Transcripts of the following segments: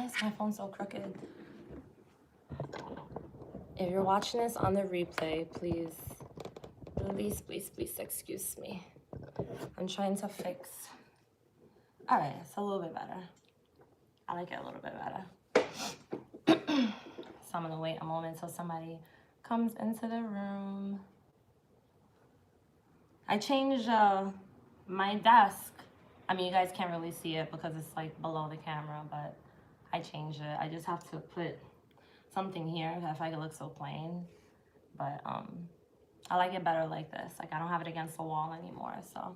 is my phone so crooked? If you're watching this on the replay, please excuse me. I'm trying to fix. All right, it's a little bit better. I like it a little bit better. So I'm gonna wait a moment until somebody comes into the room. I changed my desk. I mean, you guys can't really see it because it's like below the camera, but I changed it. I just have to put something here if I could look so plain. But I like it better like this. Like I don't have it against the wall anymore, so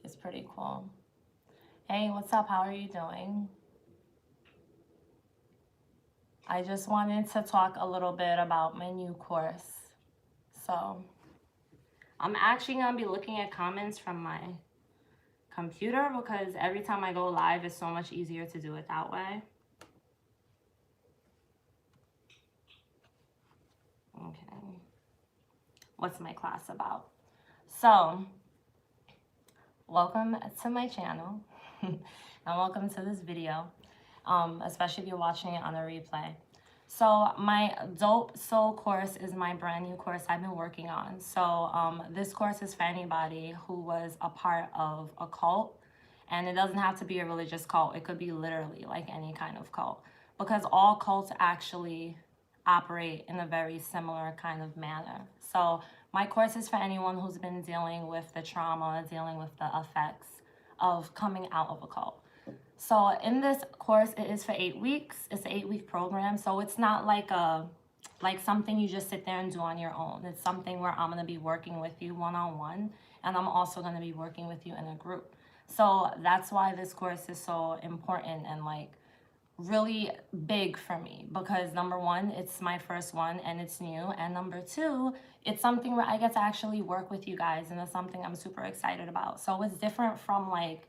it's pretty cool. Hey, what's up? How are you doing? I just wanted to talk a little bit about my new course. So I'm actually gonna be looking at comments from my computer because every time I go live, it's so much easier to do it that way. Okay. What's my class about? So, welcome to my channel and welcome to this video, especially if you're watching it on a replay. So my Dope Soul course is my brand new course I've been working on. So this course is for anybody who was a part of a cult, and it doesn't have to be a religious cult. It could be literally like any kind of cult, because all cults actually operate in a very similar kind of manner. So my course is for anyone who's been dealing with the trauma, dealing with the effects of coming out of a cult. So in this course, it is for 8 weeks. It's an 8-week program. So it's not like something you just sit there and do on your own. It's something where I'm going to be working with you one-on-one, and I'm also going to be working with you in a group. So that's why this course is so important and like really big for me, because number one, it's my first one and it's new, and number two, it's something where I get to actually work with you guys, and it's something I'm super excited about. So it's different from like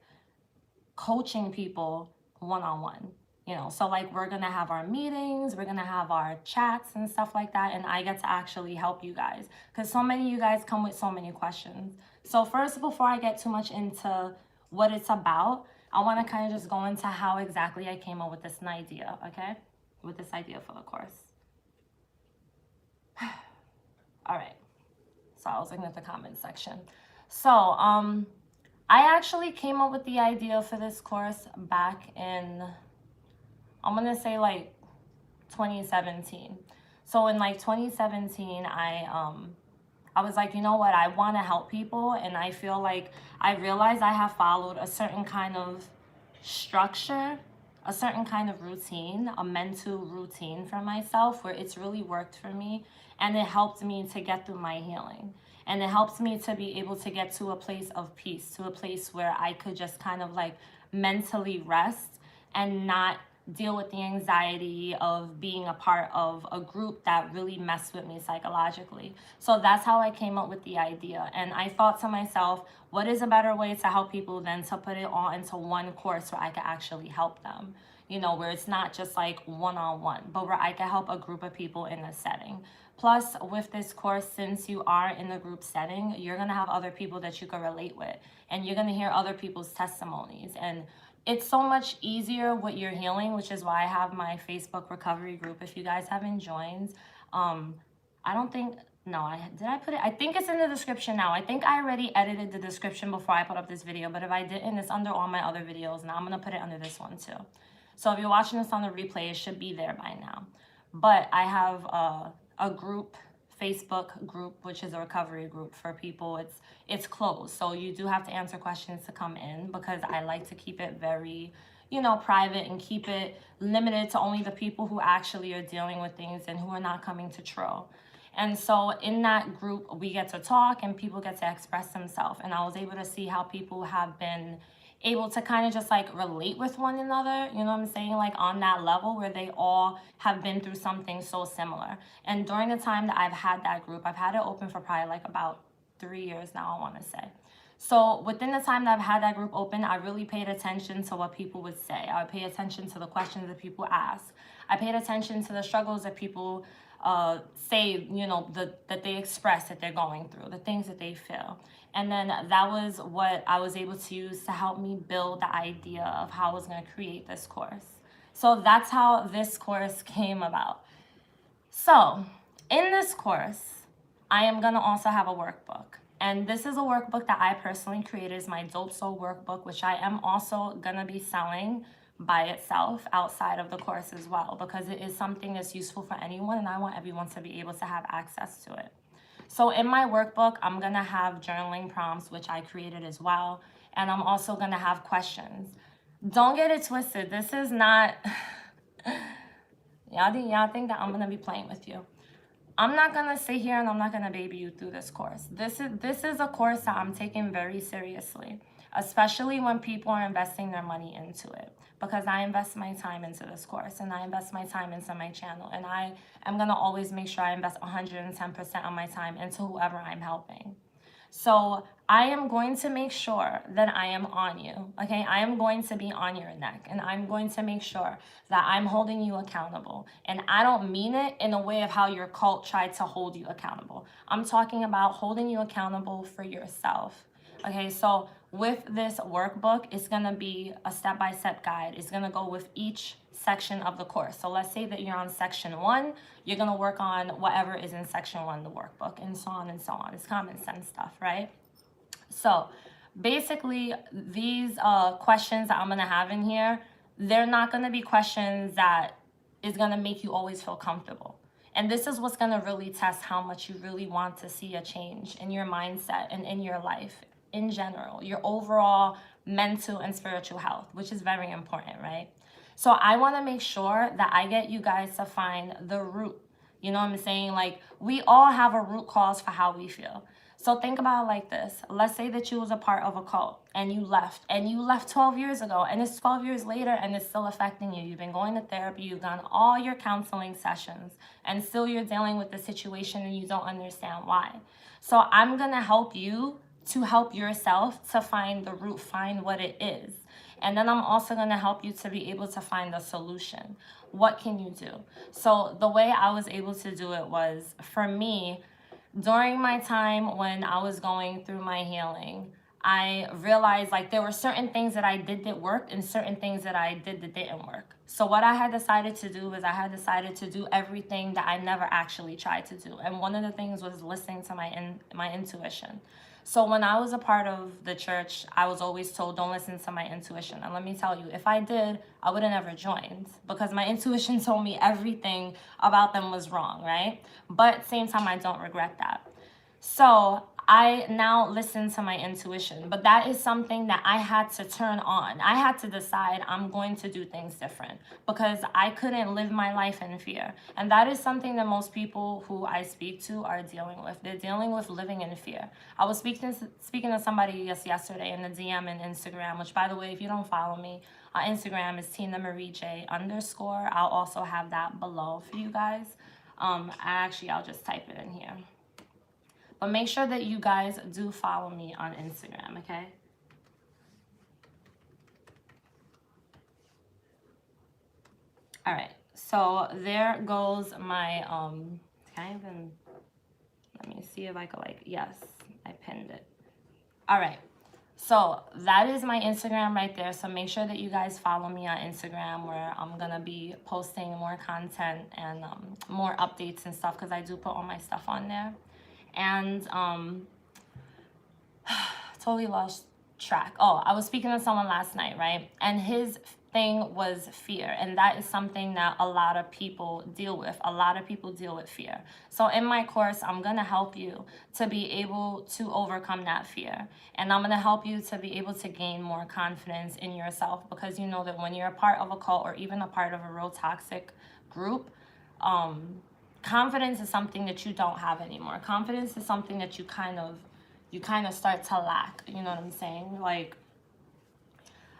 coaching people one-on-one, you know. So like we're gonna have our meetings, we're gonna have our chats and stuff like that, and I get to actually help you guys because so many of you guys come with so many questions. So first, before I get too much into what it's about, I want to kind of just go into how exactly I came up with this idea, okay? With this idea for the course. All right. So I was looking at the comment section. So I actually came up with the idea for this course back in, I'm going to say like 2017. So in like 2017, I was like, you know what, I want to help people, and I feel like I realized I have followed a certain kind of structure, a certain kind of routine, a mental routine for myself where it's really worked for me, and it helped me to get through my healing. And it helps me to be able to get to a place of peace, to a place where I could just kind of like mentally rest and not deal with the anxiety of being a part of a group that really messed with me psychologically. So that's how I came up with the idea. And I thought to myself, what is a better way to help people than to put it all into one course where I could actually help them? You know, where it's not just like one-on-one, but where I can help a group of people in a setting. Plus, with this course, since you are in a group setting, you're going to have other people that you can relate with, and you're going to hear other people's testimonies. And it's so much easier with your healing, which is why I have my Facebook recovery group. If you guys haven't joined, I don't think, no, did I put it? I think it's in the description now. I think I already edited the description before I put up this video, but if I didn't, it's under all my other videos, and I'm going to put it under this one too. So if you're watching this on the replay, it should be there by now. But I have a group, Facebook group, which is a recovery group for people. It's closed, so you do have to answer questions to come in, because I like to keep it very, you know, private, and keep it limited to only the people who actually are dealing with things and who are not coming to Tro. And so in that group, we get to talk and people get to express themselves. And I was able to see how people have been able to kind of just like relate with one another, you know what I'm saying, like on that level where they all have been through something so similar. And during the time that I've had that group, I've had it open for probably like about 3 years now, I want to say. So within the time that I've had that group open, I really paid attention to what people would say. I would pay attention to the questions that people ask. I paid attention to the struggles that people say, you know, that they express that they're going through, the things that they feel. And then that was what I was able to use to help me build the idea of how I was going to create this course. So that's how this course came about. So in this course, I am going to also have a workbook. And this is a workbook that I personally created. It's my Dope Soul workbook, which I am also going to be selling by itself outside of the course as well, because it is something that's useful for anyone, and I want everyone to be able to have access to it. So in my workbook, I'm going to have journaling prompts, which I created as well. And I'm also going to have questions. Don't get it twisted. This is not... y'all think that I'm going to be playing with you. I'm not going to sit here and I'm not going to baby you through this course. This is a course that I'm taking very seriously, especially when people are investing their money into it, because I invest my time into this course, and I invest my time into my channel, and I am going to always make sure I invest 110% of my time into whoever I'm helping. So I am going to make sure that I am on you, okay? I am going to be on your neck, and I'm going to make sure that I'm holding you accountable. And I don't mean it in a way of how your cult tried to hold you accountable. I'm talking about holding you accountable for yourself, okay? So with this workbook, it's gonna be a step-by-step guide. It's gonna go with each section of the course. So let's say that you're on section 1, you're gonna work on whatever is in section 1, the workbook, and so on and so on. It's common sense stuff, right? So basically, these questions that I'm gonna have in here, they're not gonna be questions that is gonna make you always feel comfortable. And this is what's gonna really test how much you really want to see a change in your mindset and in your life in general, your overall mental and spiritual health, which is very important, right? So I want to make sure that I get you guys to find the root. You know what I'm saying? Like, we all have a root cause for how we feel. So think about it like this. Let's say that you was a part of a cult and you left 12 years ago, and it's 12 years later and it's still affecting you. You've been going to therapy, you've done all your counseling sessions, and still you're dealing with the situation and you don't understand why. So I'm going to help you to help yourself to find the root, find what it is. And then I'm also going to help you to be able to find the solution. What can you do? So the way I was able to do it was, for me, during my time when I was going through my healing, I realized like there were certain things that I did that worked and certain things that I did that didn't work. So what I had decided to do is I had decided to do everything that I never actually tried to do. And one of the things was listening to my intuition. So when I was a part of the church, I was always told, don't listen to my intuition. And let me tell you, if I did, I would have never joined, because my intuition told me everything about them was wrong, right? But at the same time, I don't regret that. So I now listen to my intuition, but that is something that I had to turn on. I had to decide I'm going to do things different, because I couldn't live my life in fear. And that is something that most people who I speak to are dealing with. They're dealing with living in fear. I was speaking to somebody yesterday in the DM and Instagram, which, by the way, if you don't follow me, Instagram is TinaMarieJ_. I'll also have that below for you guys. I'll just type it in here. But make sure that you guys do follow me on Instagram, okay? All right, so there goes my, let me see if I could, yes, I pinned it. All right, so that is my Instagram right there. So make sure that you guys follow me on Instagram, where I'm gonna be posting more content and more updates and stuff, because I do put all my stuff on there. And totally lost track. Oh, I was speaking to someone last night, right? And his thing was fear. And that is something that a lot of people deal with. A lot of people deal with fear. So in my course, I'm going to help you to be able to overcome that fear. And I'm going to help you to be able to gain more confidence in yourself, because you know that when you're a part of a cult or even a part of a real toxic group, confidence is something that you don't have anymore. Confidence is something that you kind of start to lack. You know what I'm saying? Like,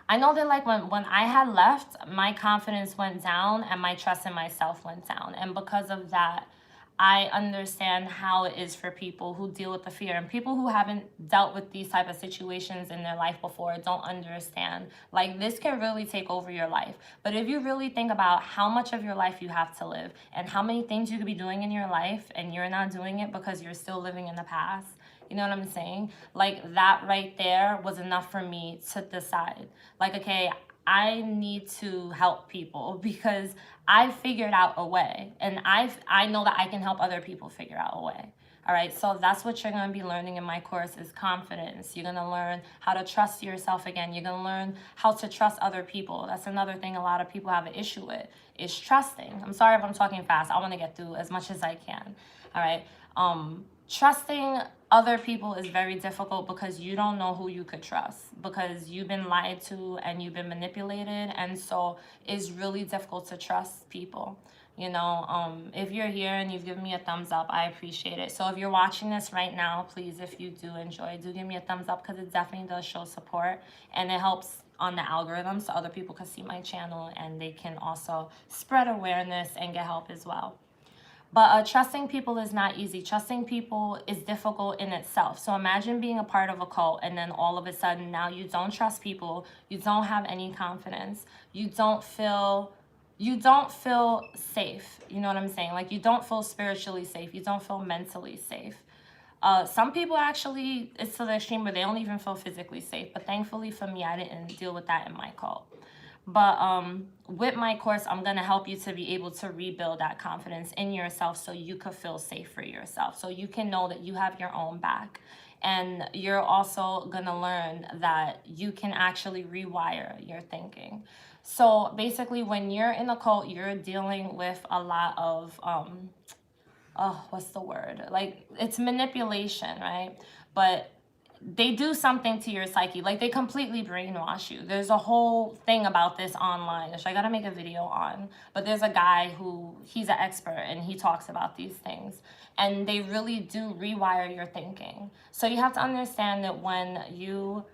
I know that like when I had left, my confidence went down and my trust in myself went down. And because of that, I understand how it is for people who deal with the fear, and people who haven't dealt with these type of situations in their life before don't understand. Like, this can really take over your life. But if you really think about how much of your life you have to live and how many things you could be doing in your life and you're not doing it because you're still living in the past, you know what I'm saying? Like, that right there was enough for me to decide. Like, okay, I need to help people because I figured out a way, and I know that I can help other people figure out a way. All right, so that's what you're going to be learning in my course is confidence. You're going to learn how to trust yourself again. You're going to learn how to trust other people. That's another thing a lot of people have an issue with, is trusting. I'm sorry if I'm talking fast. I want to get through as much as I can. All right. Trusting other people is very difficult because you don't know who you could trust, because you've been lied to and you've been manipulated, and so it's really difficult to trust people. You know, if you're here and you've given me a thumbs up, I appreciate it. So if you're watching this right now, please, if you do enjoy, do give me a thumbs up, because it definitely does show support, and it helps on the algorithm so other people can see my channel and they can also spread awareness and get help as well. But trusting people is not easy. Trusting people is difficult in itself. So imagine being a part of a cult and then all of a sudden now you don't trust people. You don't have any confidence. You don't feel safe. You know what I'm saying? Like, you don't feel spiritually safe. You don't feel mentally safe. Some people actually, it's to the extreme where they don't even feel physically safe. But thankfully for me, I didn't deal with that in my cult. But with my course, I'm going to help you to be able to rebuild that confidence in yourself so you could feel safe for yourself, so you can know that you have your own back. And you're also going to learn that you can actually rewire your thinking. So basically, when you're in a cult, you're dealing with a lot of, what's the word? Like, it's manipulation, right? But they do something to your psyche. Like, they completely brainwash you. There's a whole thing about this online, which I gotta make a video on. But there's a guy who, he's an expert, and he talks about these things. And they really do rewire your thinking. So you have to understand that when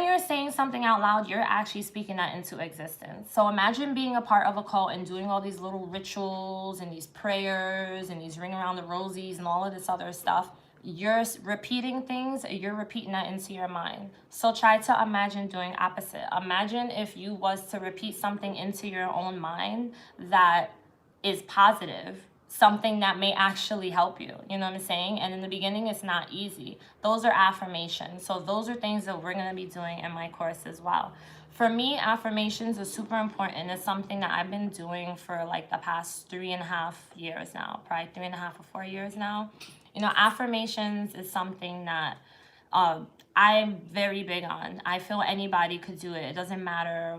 you're saying something out loud, you're actually speaking that into existence. So imagine being a part of a cult and doing all these little rituals and these prayers and these ring around the rosies and all of this other stuff. You're repeating things, you're repeating that into your mind. So try to imagine doing opposite. Imagine if you was to repeat something into your own mind that is positive, something that may actually help you. You know what I'm saying? And in the beginning, it's not easy. Those are affirmations. So those are things that we're going to be doing in my course as well. For me, affirmations is super important. It's something that I've been doing for like the past 3.5 years now, probably 3.5 or 4 years now. You know, affirmations is something that I'm very big on. I feel anybody could do it. It doesn't matter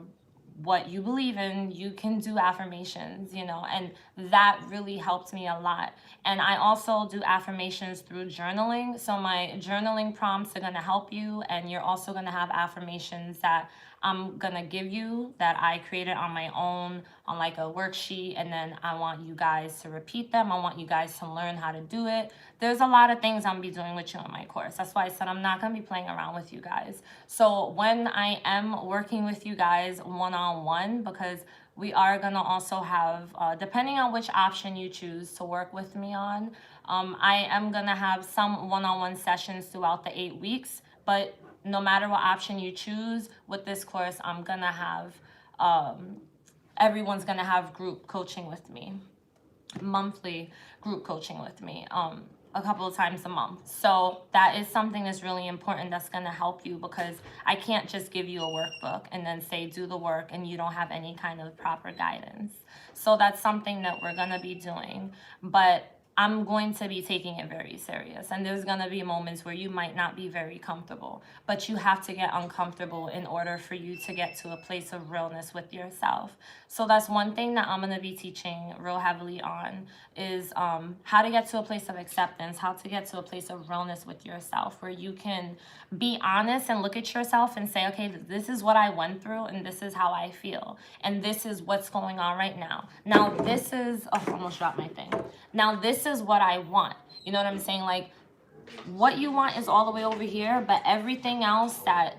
what you believe in, you can do affirmations, you know, and that really helped me a lot. And I also do affirmations through journaling. So my journaling prompts are going to help you, and you're also going to have affirmations that I'm going to give you that I created on my own on like a worksheet, and then I want you guys to repeat them. I want you guys to learn how to do it. There's a lot of things I'm going to be doing with you in my course. That's why I said I'm not going to be playing around with you guys. So when I am working with you guys one-on-one, because we are going to also have, depending on which option you choose to work with me on, I am going to have some one-on-one sessions throughout the 8 weeks. But no matter what option you choose with this course, I'm going to have, everyone's going to have group coaching with me, monthly group coaching with me, a couple of times a month. So that is something that's really important, that's going to help you, because I can't just give you a workbook and then say do the work and you don't have any kind of proper guidance. So that's something that we're going to be doing, but I'm going to be taking it very serious, and there's going to be moments where you might not be very comfortable, but you have to get uncomfortable in order for you to get to a place of realness with yourself. So that's one thing that I'm going to be teaching real heavily on, is how to get to a place of acceptance, how to get to a place of realness with yourself, where you can be honest and look at yourself and say, okay, this is what I went through, and this is how I feel, and this is what's going on right now. Now this is, oh, I almost dropped my thing. Now this is what I want. You know what I'm saying? Like, what you want is all the way over here, but everything else that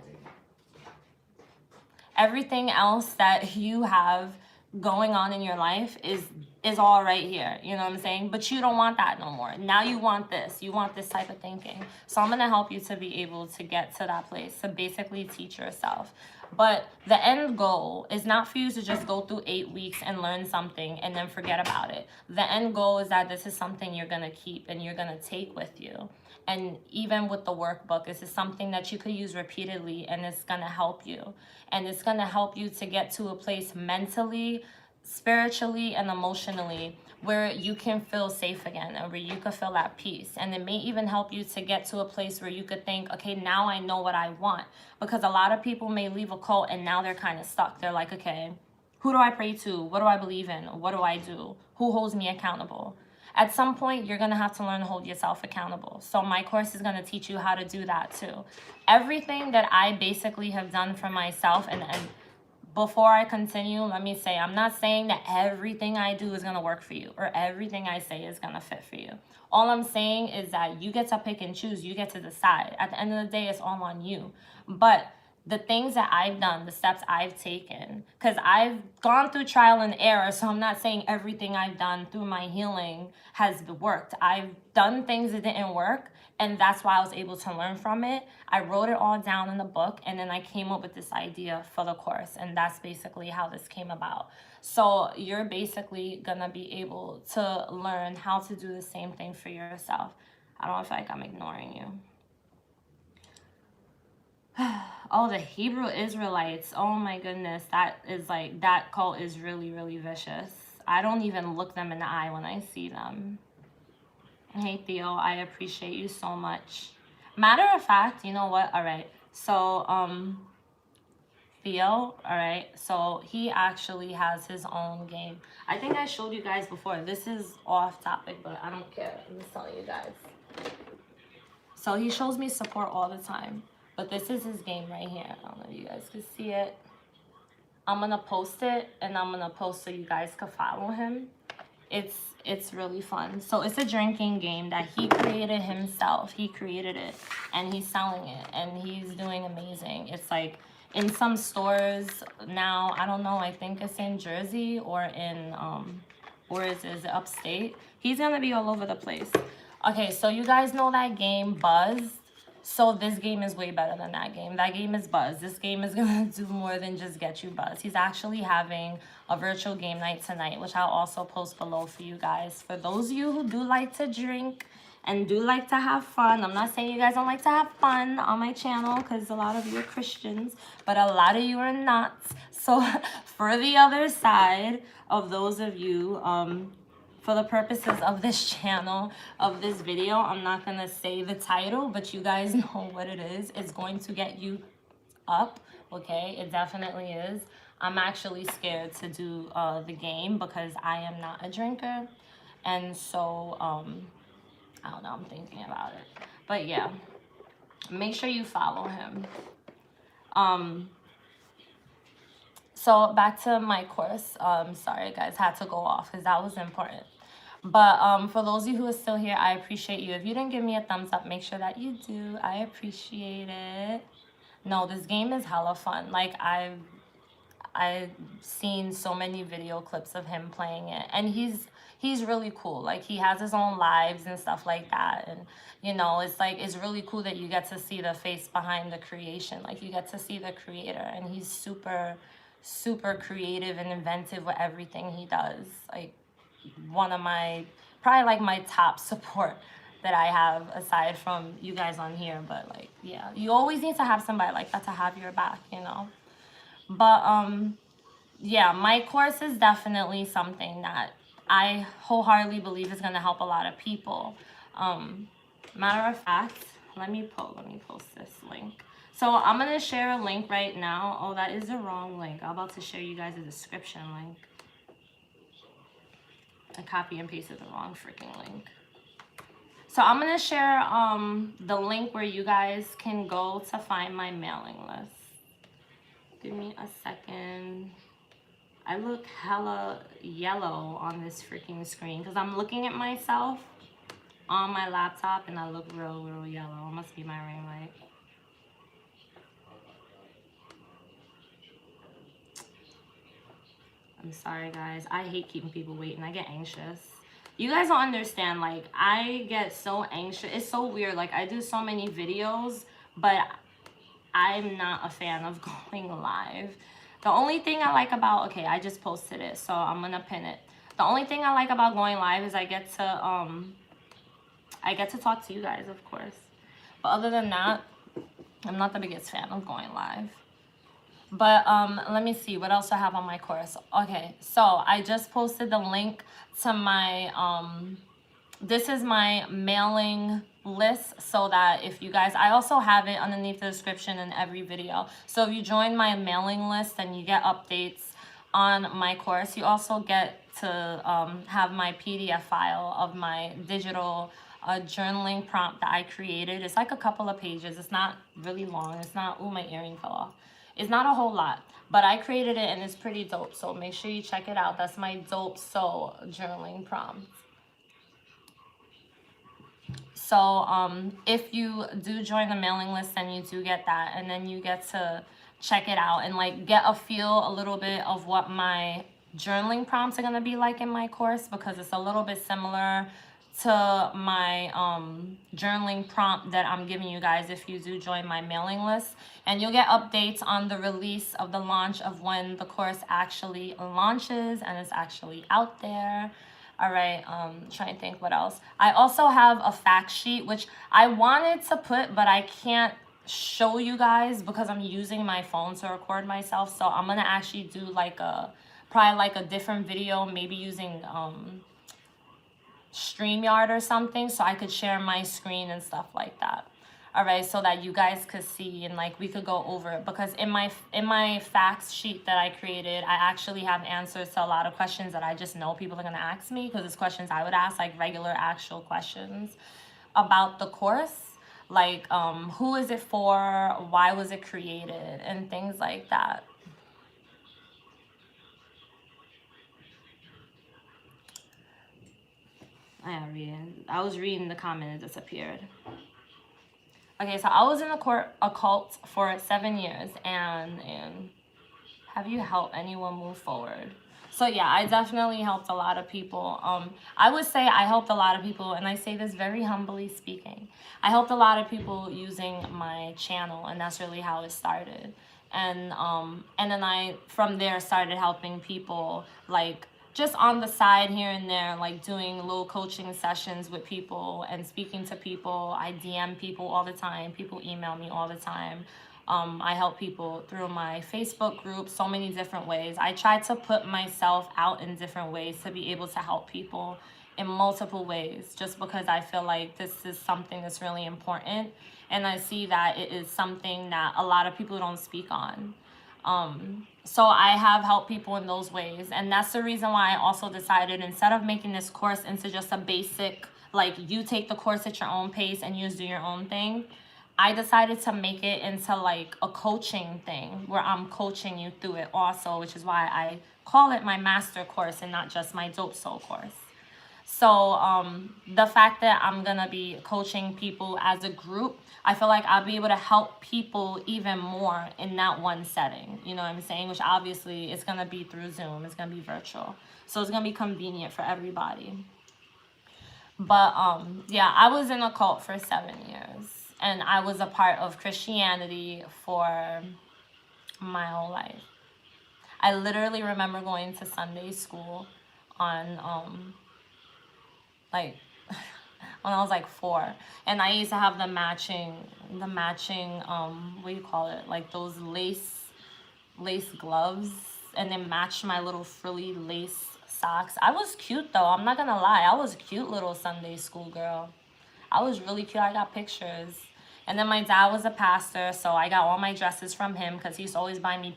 you have going on in your life is is all right here, you know what I'm saying? But you don't want that no more. Now you want this. You want this type of thinking. So I'm going to help you to be able to get to that place, to basically teach yourself. But the end goal is not for you to just go through 8 weeks and learn something and then forget about it. The end goal is that this is something you're going to keep and you're going to take with you. And even with the workbook, this is something that you could use repeatedly, and it's going to help you. And it's going to help you to get to a place mentally, spiritually, and emotionally where you can feel safe again, and where you can feel at peace. And it may even help you to get to a place where you could think, okay, now I know what I want. Because a lot of people may leave a cult and now they're kind of stuck. They're like, okay, who do I pray to? What do I believe in? What do I do? Who holds me accountable? At some point, you're going to have to learn to hold yourself accountable. So my course is going to teach you how to do that too. Everything that I basically have done for myself, and before I continue, let me say, I'm not saying that everything I do is going to work for you or everything I say is going to fit for you. All I'm saying is that you get to pick and choose. You get to decide. At the end of the day, it's all on you. But the things that I've done, the steps I've taken, because I've gone through trial and error, so I'm not saying everything I've done through my healing has worked. I've done things that didn't work, and that's why I was able to learn from it. I wrote it all down in the book, and then I came up with this idea for the course, and that's basically how this came about. So you're basically gonna be able to learn how to do the same thing for yourself. I don't feel like I'm ignoring you. Oh, the Hebrew Israelites. Oh my goodness. That is like, that cult is really, really vicious. I don't even look them in the eye when I see them. Hey, Theo, I appreciate you so much. Matter of fact, you know what? All right. So, Theo, all right. So he actually has his own game. I think I showed you guys before. This is off topic, but I don't care. I'm just telling you guys. So he shows me support all the time. But this is his game right here. I don't know if you guys can see it. I'm going to post it, and I'm going to post so you guys can follow him. It's really fun. So it's a drinking game that he created himself. He created it, and he's selling it, and he's doing amazing. It's like in some stores now. I don't know. I think it's in Jersey or in, or is it upstate? He's going to be all over the place. Okay, so you guys know that game, Buzz? So this game is way better than that game. That game is Buzz. This game is going to do more than just get you Buzz. He's actually having a virtual game night tonight, which I'll also post below for you guys. For those of you who do like to drink and do like to have fun. I'm not saying you guys don't like to have fun on my channel, because a lot of you are Christians, but a lot of you are not. So for the other side of those of you, for the purposes of this channel, of this video, I'm not going to say the title, but you guys know what it is. It's going to get you up, okay? It definitely is. I'm actually scared to do the game because I am not a drinker. And so, I don't know, I'm thinking about it. But yeah, make sure you follow him. So back to my course. Sorry guys, had to go off because that was important. But for those of you who are still here, I appreciate you. If you didn't give me a thumbs up, make sure that you do. I appreciate it. No, this game is hella fun. Like I've seen so many video clips of him playing it, and he's really cool. Like he has his own lives and stuff like that, and you know, it's like, it's really cool that you get to see the face behind the creation. Like you get to see the creator, and he's super creative and inventive with everything he does. Like one of my, probably like my top support that I have aside from you guys on here. But like, yeah, you always need to have somebody like that to have your back, you know. But yeah, my course is definitely something that I wholeheartedly believe is going to help a lot of people. Matter of fact, let me post this link. So I'm going to share a link right now. Oh, that is the wrong link. I'm about to share you guys a description link. I copy and pasted the wrong freaking link. So I'm going to share the link where you guys can go to find my mailing list. Give me a second. I look hella yellow on this freaking screen because I'm looking at myself on my laptop and I look real yellow. It must be my ring light. I'm sorry, guys. I hate keeping people waiting. I get anxious. You guys don't understand. Like, I get so anxious. It's so weird. Like, I do so many videos, but I'm not a fan of going live. The only thing I like about, okay, I just posted it, so I'm gonna pin it. The only thing I like about going live is I get to talk to you guys, of course. But other than that, I'm not the biggest fan of going live. But let me see what else I have on my course. Okay, so I just posted the link to my this is my mailing list, so that if you guys, I also have it underneath the description in every video. So if you join my mailing list, then you get updates on my course. You also get to have my PDF file of my digital journaling prompt that I created. It's like a couple of pages. It's not really long. It's not, ooh, my earring fell off. It's not a whole lot, but I created it and it's pretty dope. So make sure you check it out. That's my dope soul journaling prompt. So if you do join the mailing list, then you do get that, and then you get to check it out and like get a feel a little bit of what my journaling prompts are going to be like in my course, because it's a little bit similar to my journaling prompt that I'm giving you guys if you do join my mailing list. And you'll get updates on the release of the launch of when the course actually launches and it's actually out there. All right, trying to think what else. I also have a fact sheet, which I wanted to put, but I can't show you guys because I'm using my phone to record myself. So I'm gonna actually do like probably like a different video, maybe using StreamYard or something, so I could share my screen and stuff like that. All right, so that you guys could see and like we could go over it, because in my facts sheet that I created, I actually have answers to a lot of questions that I just know people are gonna ask me, because it's questions I would ask, like regular actual questions about the course, like who is it for, why was it created, and things like that. I was reading the comment, it disappeared. Okay, so I was in a cult for 7 years, and have you helped anyone move forward? So yeah, I definitely helped a lot of people. I would say I helped a lot of people, and I say this very humbly speaking. I helped a lot of people using my channel, and that's really how it started. And then I, from there, started helping people like just on the side here and there, like doing little coaching sessions with people and speaking to people. I DM people all the time. People email me all the time. I help people through my Facebook group, so many different ways. I try to put myself out in different ways to be able to help people in multiple ways, just because I feel like this is something that's really important. And I see that it is something that a lot of people don't speak on. So I have helped people in those ways. And that's the reason why I also decided, instead of making this course into just a basic, like you take the course at your own pace and you just do your own thing, I decided to make it into like a coaching thing where I'm coaching you through it also, which is why I call it my master course and not just my dope soul course. So the fact that I'm gonna be coaching people as a group, I feel like I'll be able to help people even more in that one setting. You know what I'm saying? Which obviously it's gonna be through Zoom. It's gonna be virtual, so it's gonna be convenient for everybody. But yeah, I was in a cult for 7 years, and I was a part of Christianity for my whole life. I literally remember going to Sunday school on like when I was like 4, and I used to have the matching what do you call it, like those lace gloves, and then matched my little frilly lace socks. I was cute though, I'm not gonna lie. I was a cute little Sunday school girl. I was really cute. I got pictures. And then my dad was a pastor, so I got all my dresses from him, because he used to always buy me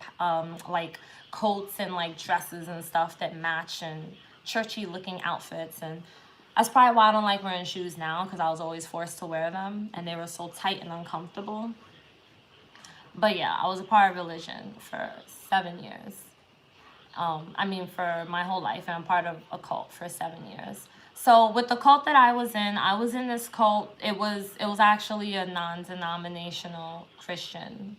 like coats and like dresses and stuff that match, and churchy looking outfits. And that's probably why I don't like wearing shoes now, because I was always forced to wear them and they were so tight and uncomfortable. But yeah, I was a part of religion for 7 years. For my whole life, and I'm part of a cult for 7 years. So with the cult that I was in this cult. It was actually a non-denominational Christian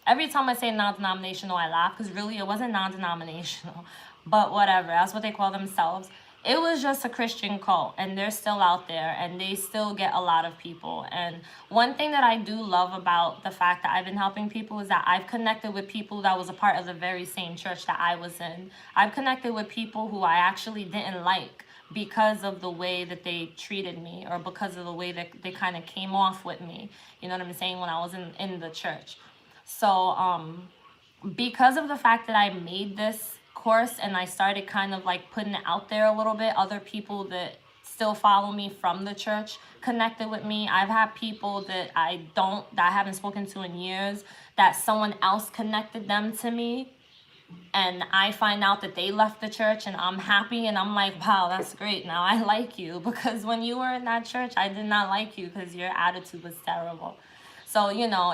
every time I say non-denominational, I laugh because really it wasn't non-denominational, but whatever. That's what they call themselves. It was just a Christian cult, and they're still out there, and they still get a lot of people. And one thing that I do love about the fact that I've been helping people is that I've connected with people that was a part of the very same church that I was in. I've connected with people who I actually didn't like because of the way that they treated me, or because of the way that they kind of came off with me. You know what I'm saying? When I was in the church. So, because of the fact that I made this course and I started kind of like putting it out there a little bit, other people that still follow me from the church connected with me. I've had people that I haven't spoken to in years, that someone else connected them to me. And I find out that they left the church, and I'm happy, and I'm like, wow, that's great. Now I like you, because when you were in that church, I did not like you because your attitude was terrible. So, you know,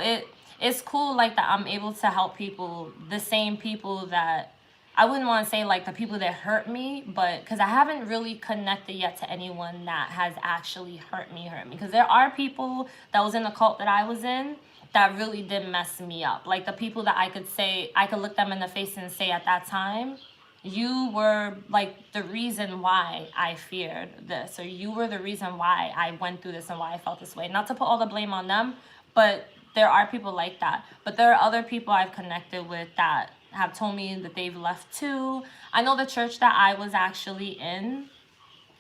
it's cool like that I'm able to help people, the same people that, I wouldn't want to say like the people that hurt me, but because I haven't really connected yet to anyone that has actually hurt me. Because there are people that was in the cult that I was in that really did mess me up. Like the people that I could look them in the face and say at that time, you were like the reason why I feared this, or you were the reason why I went through this and why I felt this way. Not to put all the blame on them, but there are people like that. But there are other people I've connected with that have told me that they've left too. I know the church that I was actually in,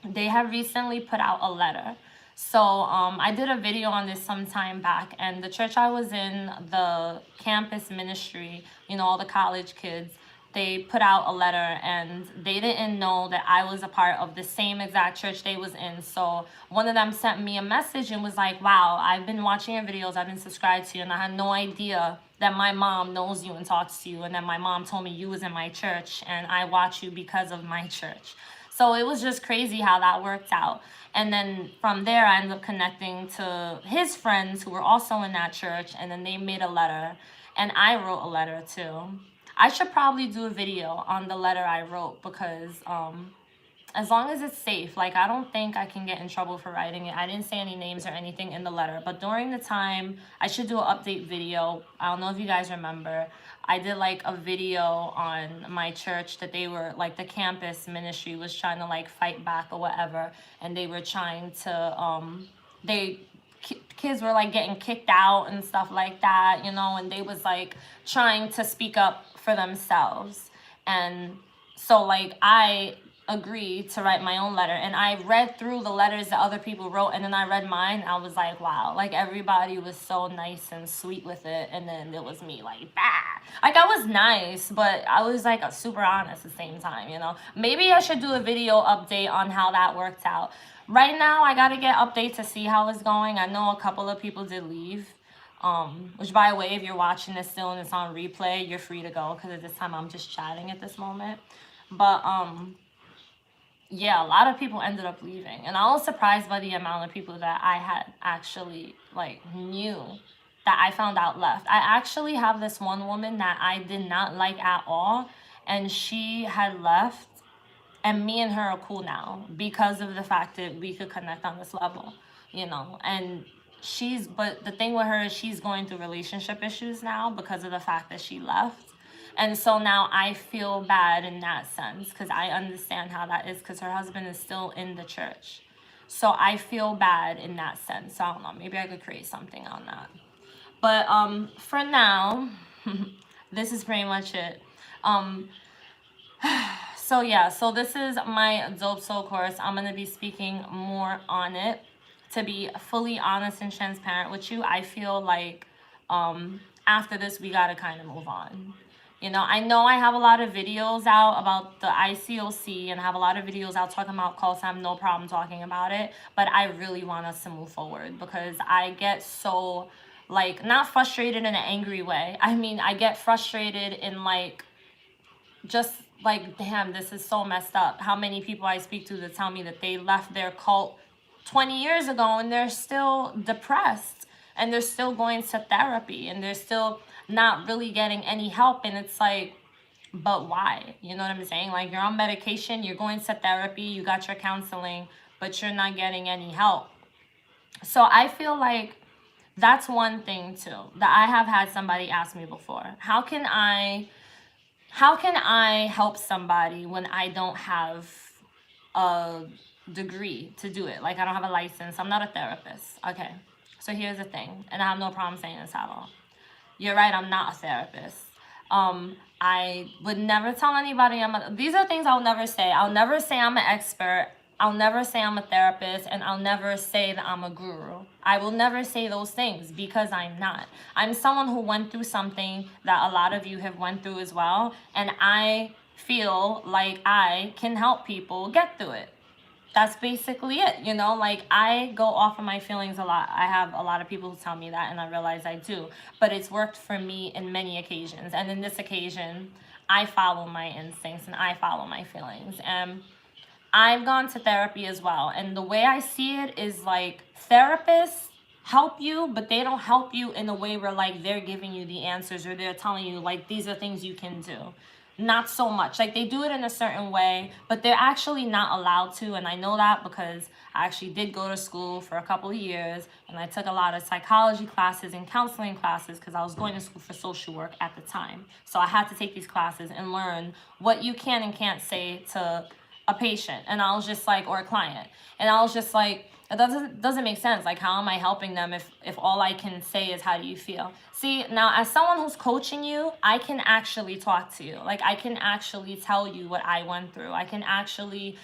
they have recently put out a letter. So I did a video on this some time back, and the church I was in, the campus ministry, you know, all the college kids, they put out a letter, and they didn't know that I was a part of the same exact church they was in. So one of them sent me a message and was like, wow, I've been watching your videos, I've been subscribed to you, and I had no idea that my mom knows you and talks to you, and that my mom told me you was in my church, and I watch you because of my church. So it was just crazy how that worked out. And then from there, I ended up connecting to his friends who were also in that church, and then they made a letter, and I wrote a letter too. I should probably do a video on the letter I wrote, because as long as it's safe, like I don't think I can get in trouble for writing it. I didn't say any names or anything in the letter, but during the time, I should do an update video. I don't know if you guys remember, I did like a video on my church that they were like, the campus ministry was trying to like fight back or whatever, and they were trying to kids were like getting kicked out and stuff like that, you know, and they was like trying to speak up for themselves. And so like I agreed to write my own letter, and I read through the letters that other people wrote, and then I read mine. I was like, wow, like everybody was so nice and sweet with it, and then it was me like, bah. Like I was nice, but I was like super honest at the same time, you know. Maybe I should do a video update on how that worked out. Right now I gotta get updates to see how it's going. I know a couple of people did leave, which by the way, if you're watching this still and it's on replay, you're free to go, because at this time I'm just chatting at this moment. But yeah, a lot of people ended up leaving, and I was surprised by the amount of people that I had actually like knew that I found out left. I actually have this one woman that I did not like at all, and she had left, and me and her are cool now because of the fact that we could connect on this level, you know. And but the thing with her is she's going through relationship issues now because of the fact that she left. And so now I feel bad in that sense, because I understand how that is, because her husband is still in the church. So I feel bad in that sense. So I don't know, maybe I could create something on that. But for now, this is pretty much it. So yeah, so this is my Dope Soul course. I'm going to be speaking more on it. To be fully honest and transparent with you, I feel like after this, we got to kind of move on. You know I have a lot of videos out about the ICOC, and I have a lot of videos out talking about cults. I have no problem talking about it, but I really want us to move forward, because I get so, like, not frustrated in an angry way. I mean, I get frustrated in, like, just, like, damn, this is so messed up. How many people I speak to that tell me that they left their cult 20 years ago, and they're still depressed, and they're still going to therapy, and they're still not really getting any help. And it's like, but why? You know what I'm saying? Like, you're on medication, you're going to therapy, you got your counseling, but you're not getting any help. So I feel like That's one thing too that I have had somebody ask me before. How can I help somebody when I don't have a degree to do it? Like, I don't have a license. I'm not a therapist. Okay. So here's the thing, and I have no problem saying this at all. You're right, I'm not a therapist. I would never tell anybody these are things I'll never say. I'll never say I'm an expert. I'll never say I'm a therapist, and I'll never say that I'm a guru. I will never say those things because I'm not. I'm someone who went through something that a lot of you have went through as well, and I feel like I can help people get through it. That's basically it, you know? Like, I go off of my feelings a lot. I have a lot of people who tell me that, and I realize I do. But it's worked for me in many occasions. And in this occasion, I follow my instincts and I follow my feelings. And I've gone to therapy as well. And the way I see it is like, therapists help you, but they don't help you in a way where like they're giving you the answers or they're telling you like these are things you can do. Not so much. Like, they do it in a certain way, but they're actually not allowed to. And I know that because I actually did go to school for a couple of years, and I took a lot of psychology classes and counseling classes because I was going to school for social work at the time. So I had to take these classes and learn what you can and can't say to a patient. And I was just like, or a client. And I was just like, it doesn't make sense. Like, how am I helping them if all I can say is, how do you feel? See, now as someone who's coaching you, I can actually talk to you. Like, I can actually tell you what I went through. I can actually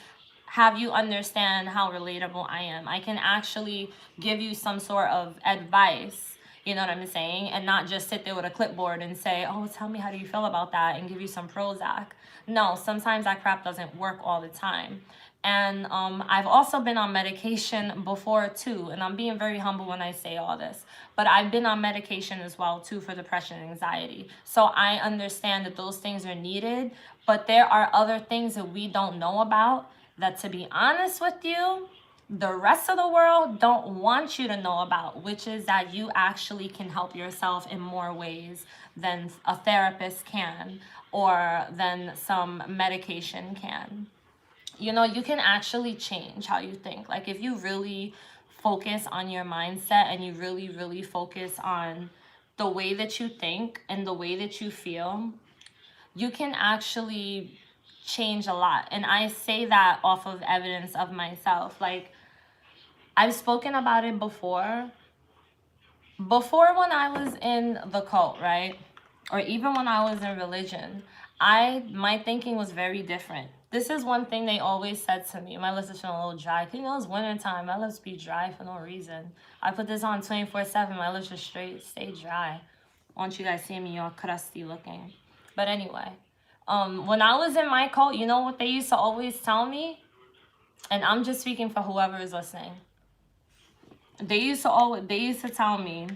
have you understand how relatable I am. I can actually give you some sort of advice, you know what I'm saying? And not just sit there with a clipboard and say, oh, tell me how do you feel about that, and give you some Prozac. No, sometimes that crap doesn't work all the time. And I've also been on medication before too, and I'm being very humble when I say all this, but I've been on medication as well too for depression and anxiety. So I understand that those things are needed, but there are other things that we don't know about that, to be honest with you, the rest of the world don't want you to know about, which is that you actually can help yourself in more ways than a therapist can or than some medication can. You know, you can actually change how you think. Like, if you really focus on your mindset and you really, really focus on the way that you think and the way that you feel, you can actually change a lot. And I say that off of evidence of myself. Like, I've spoken about it before. Before, when I was in the cult, right? Or even when I was in religion, my thinking was very different. This is one thing they always said to me. My lips is feeling a little dry. You know, it's wintertime. My lips be dry for no reason. I put this on 24/7. My lips just stay dry. I want you guys see me all crusty looking. But anyway, when I was in my cult, you know what they used to always tell me? And I'm just speaking for whoever is listening. They used to tell me,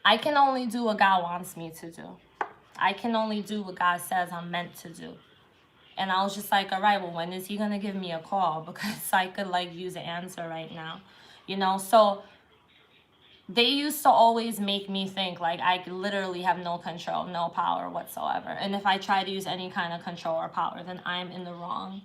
I can only do what God wants me to do. I can only do what God says I'm meant to do. And I was just like, all right, well, when is he going to give me a call? Because I could like use an answer right now, you know? So they used to always make me think like I literally have no control, no power whatsoever. And if I try to use any kind of control or power, then I'm in the wrong.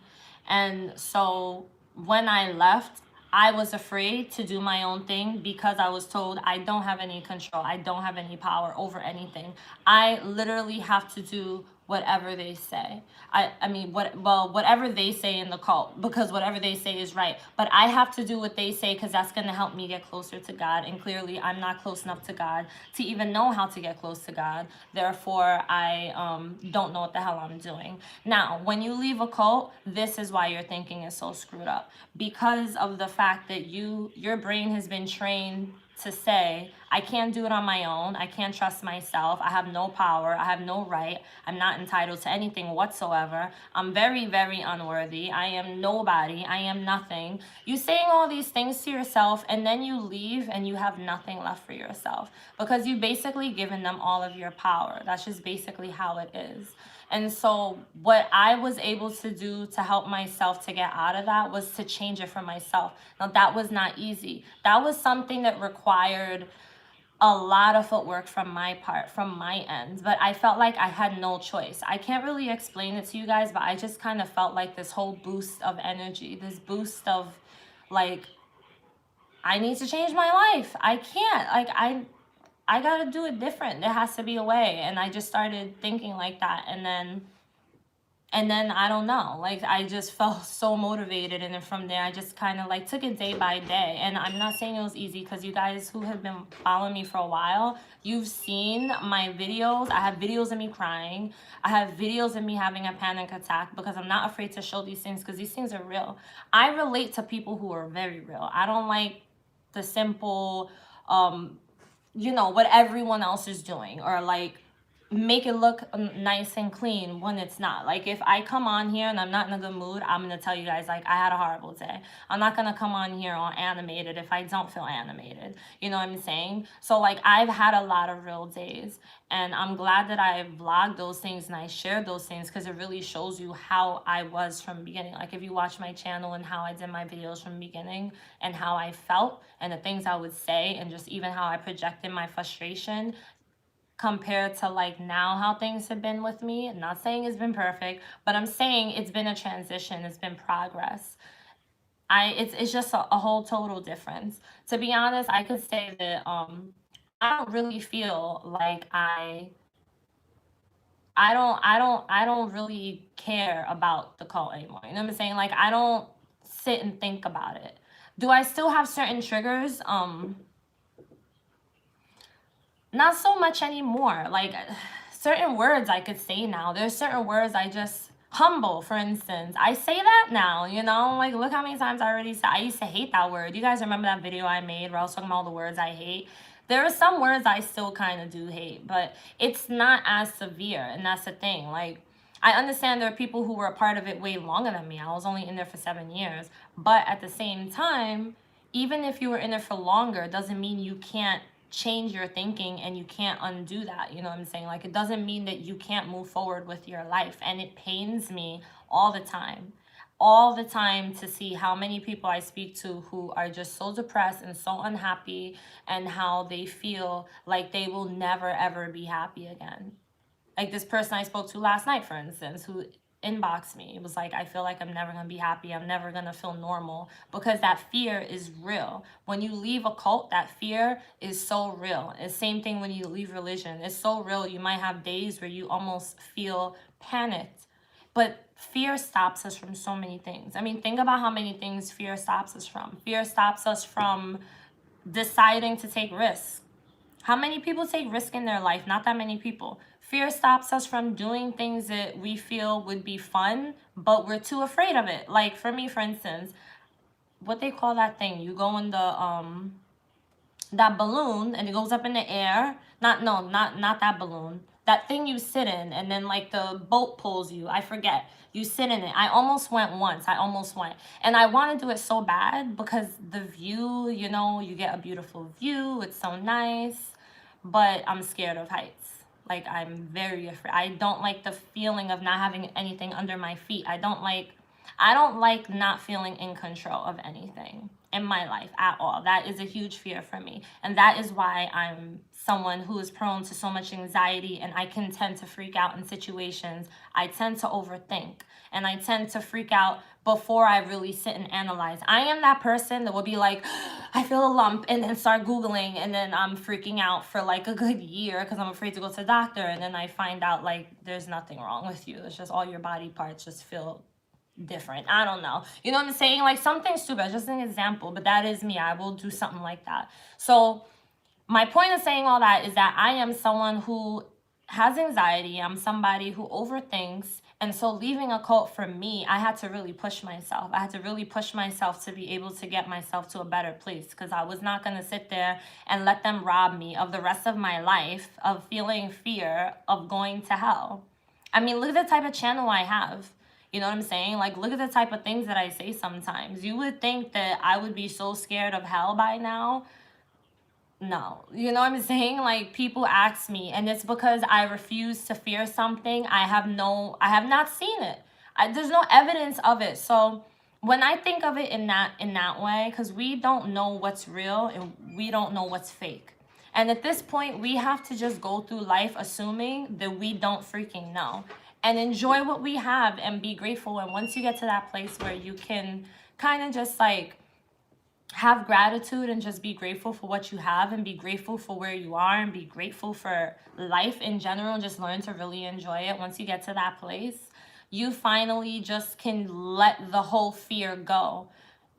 And so when I left, I was afraid to do my own thing because I was told I don't have any control. I don't have any power over anything. I literally have to do whatever they say. Whatever they say in the cult, because whatever they say is right. But I have to do what they say because that's going to help me get closer to God. And clearly, I'm not close enough to God to even know how to get close to God. Therefore, I don't know what the hell I'm doing. Now, when you leave a cult, this is why your thinking is so screwed up. Because of the fact that your brain has been trained to say, I can't do it on my own. I can't trust myself. I have no power. I have no right. I'm not entitled to anything whatsoever. I'm very, very unworthy. I am nobody. I am nothing. You saying all these things to yourself, and then you leave and you have nothing left for yourself because you've basically given them all of your power. That's just basically how it is. And so what I was able to do to help myself to get out of that was to change it for myself. Now, that was not easy. That was something that required a lot of footwork from my part, from my end. But I felt like I had no choice. I can't really explain it to you guys, but I just kind of felt like this whole boost of energy, this boost of like I need to change my life. I can't. Like, I gotta do it different. There has to be a way. And I just started thinking like that. And then I don't know, like I just felt so motivated, and then from there I just kind of like took it day by day. And I'm not saying it was easy, because you guys who have been following me for a while, you've seen my videos. I have videos of me crying. I have videos of me having a panic attack, because I'm not afraid to show these things, because these things are real. I relate to people who are very real. I don't like the simple what everyone else is doing, or like make it look nice and clean when it's not. Like, if I come on here and I'm not in a good mood, I'm gonna tell you guys, like, I had a horrible day. I'm not gonna come on here all animated if I don't feel animated. You know what I'm saying? So like, I've had a lot of real days, and I'm glad that I vlogged those things and I shared those things, because it really shows you how I was from the beginning. Like, if you watch my channel and how I did my videos from the beginning, and how I felt and the things I would say, and just even how I projected my frustration, compared to like now how things have been with me. I'm not saying it's been perfect, but I'm saying it's been a transition. It's been progress. It's just a whole total difference. To be honest, I could say that I don't really feel like I don't really care about the cult anymore. You know what I'm saying? Like, I don't sit and think about it. Do I still have certain triggers? Not so much anymore. Like, certain words I could say now. There's certain words I just, humble, for instance. I say that now, like, look how many times I already said. I used to hate that word. You guys remember that video I made where I was talking about all the words I hate? There are some words I still kind of do hate, but it's not as severe, and that's the thing. Like, I understand there are people who were a part of it way longer than me. I was only in there for 7 years. But at the same time, even if you were in there for longer, doesn't mean you can't change your thinking and you can't undo that. You know what I'm saying? Like, it doesn't mean that you can't move forward with your life. And it pains me all the time to see how many people I speak to who are just so depressed and so unhappy, and how they feel like they will never ever be happy again. Like this person I spoke to last night, for instance, who inboxed me. It was like, I feel like I'm never going to be happy. I'm never going to feel normal, because that fear is real. When you leave a cult, that fear is so real. It's the same thing when you leave religion. It's so real. You might have days where you almost feel panicked. But fear stops us from so many things. I mean, think about how many things fear stops us from. Fear stops us from deciding to take risks. How many people take risk in their life? Not that many people. Fear stops us from doing things that we feel would be fun, but we're too afraid of it. Like, for me, for instance, what they call that thing? You go in the that balloon and it goes up in the air. Not that balloon. That thing you sit in, and then like the boat pulls you. I forget. You sit in it. I almost went once. And I want to do it so bad, because the view, you get a beautiful view. It's so nice. But I'm scared of heights. Like, I'm very afraid. I don't like the feeling of not having anything under my feet. I don't like not feeling in control of anything in my life at all. That is a huge fear for me. And that is why I'm someone who is prone to so much anxiety, and I can tend to freak out in situations. I tend to overthink, and I tend to freak out before I really sit and analyze. I am that person that will be like, I feel a lump, and then start Googling, and then I'm freaking out for like a good year because I'm afraid to go to the doctor, and then I find out like there's nothing wrong with you. It's just all your body parts just feel different. I don't know. You know what I'm saying? Like, something stupid, just an example, but that is me. I will do something like that. So my point of saying all that is that I am someone who has anxiety. I'm somebody who overthinks. And so leaving a cult for me, I had to really push myself. I had to really push myself to be able to get myself to a better place, because I was not going to sit there and let them rob me of the rest of my life of feeling fear of going to hell. I mean, look at the type of channel I have. You know what I'm saying? Like, look at the type of things that I say sometimes. You would think that I would be so scared of hell by now. No. You know what I'm saying? Like, people ask me, and it's because I refuse to fear something. I have not seen it. There's no evidence of it. So when I think of it in that way, because we don't know what's real and we don't know what's fake. And at this point, we have to just go through life assuming that we don't freaking know, and enjoy what we have and be grateful. And once you get to that place where you can kind of just like have gratitude and just be grateful for what you have, and be grateful for where you are, and be grateful for life in general. Just learn to really enjoy it. Once you get to that place, you finally just can let the whole fear go.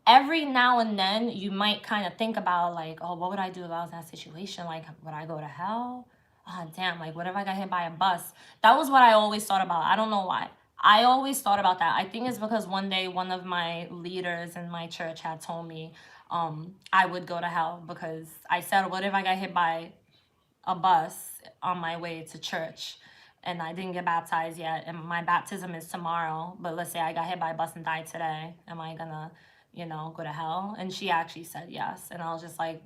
Every now and then you might kind of think about, like, oh, what would I do if I was in that situation? Like, would I go to hell? Oh, damn, like, what if I got hit by a bus? That was what I always thought about. I don't know why. I always thought about that. I think it's because one day one of my leaders in my church had told me I would go to hell, because I said, what if I got hit by a bus on my way to church and I didn't get baptized yet, and my baptism is tomorrow, but let's say I got hit by a bus and died today, am I gonna, go to hell? And she actually said yes. And I was just like,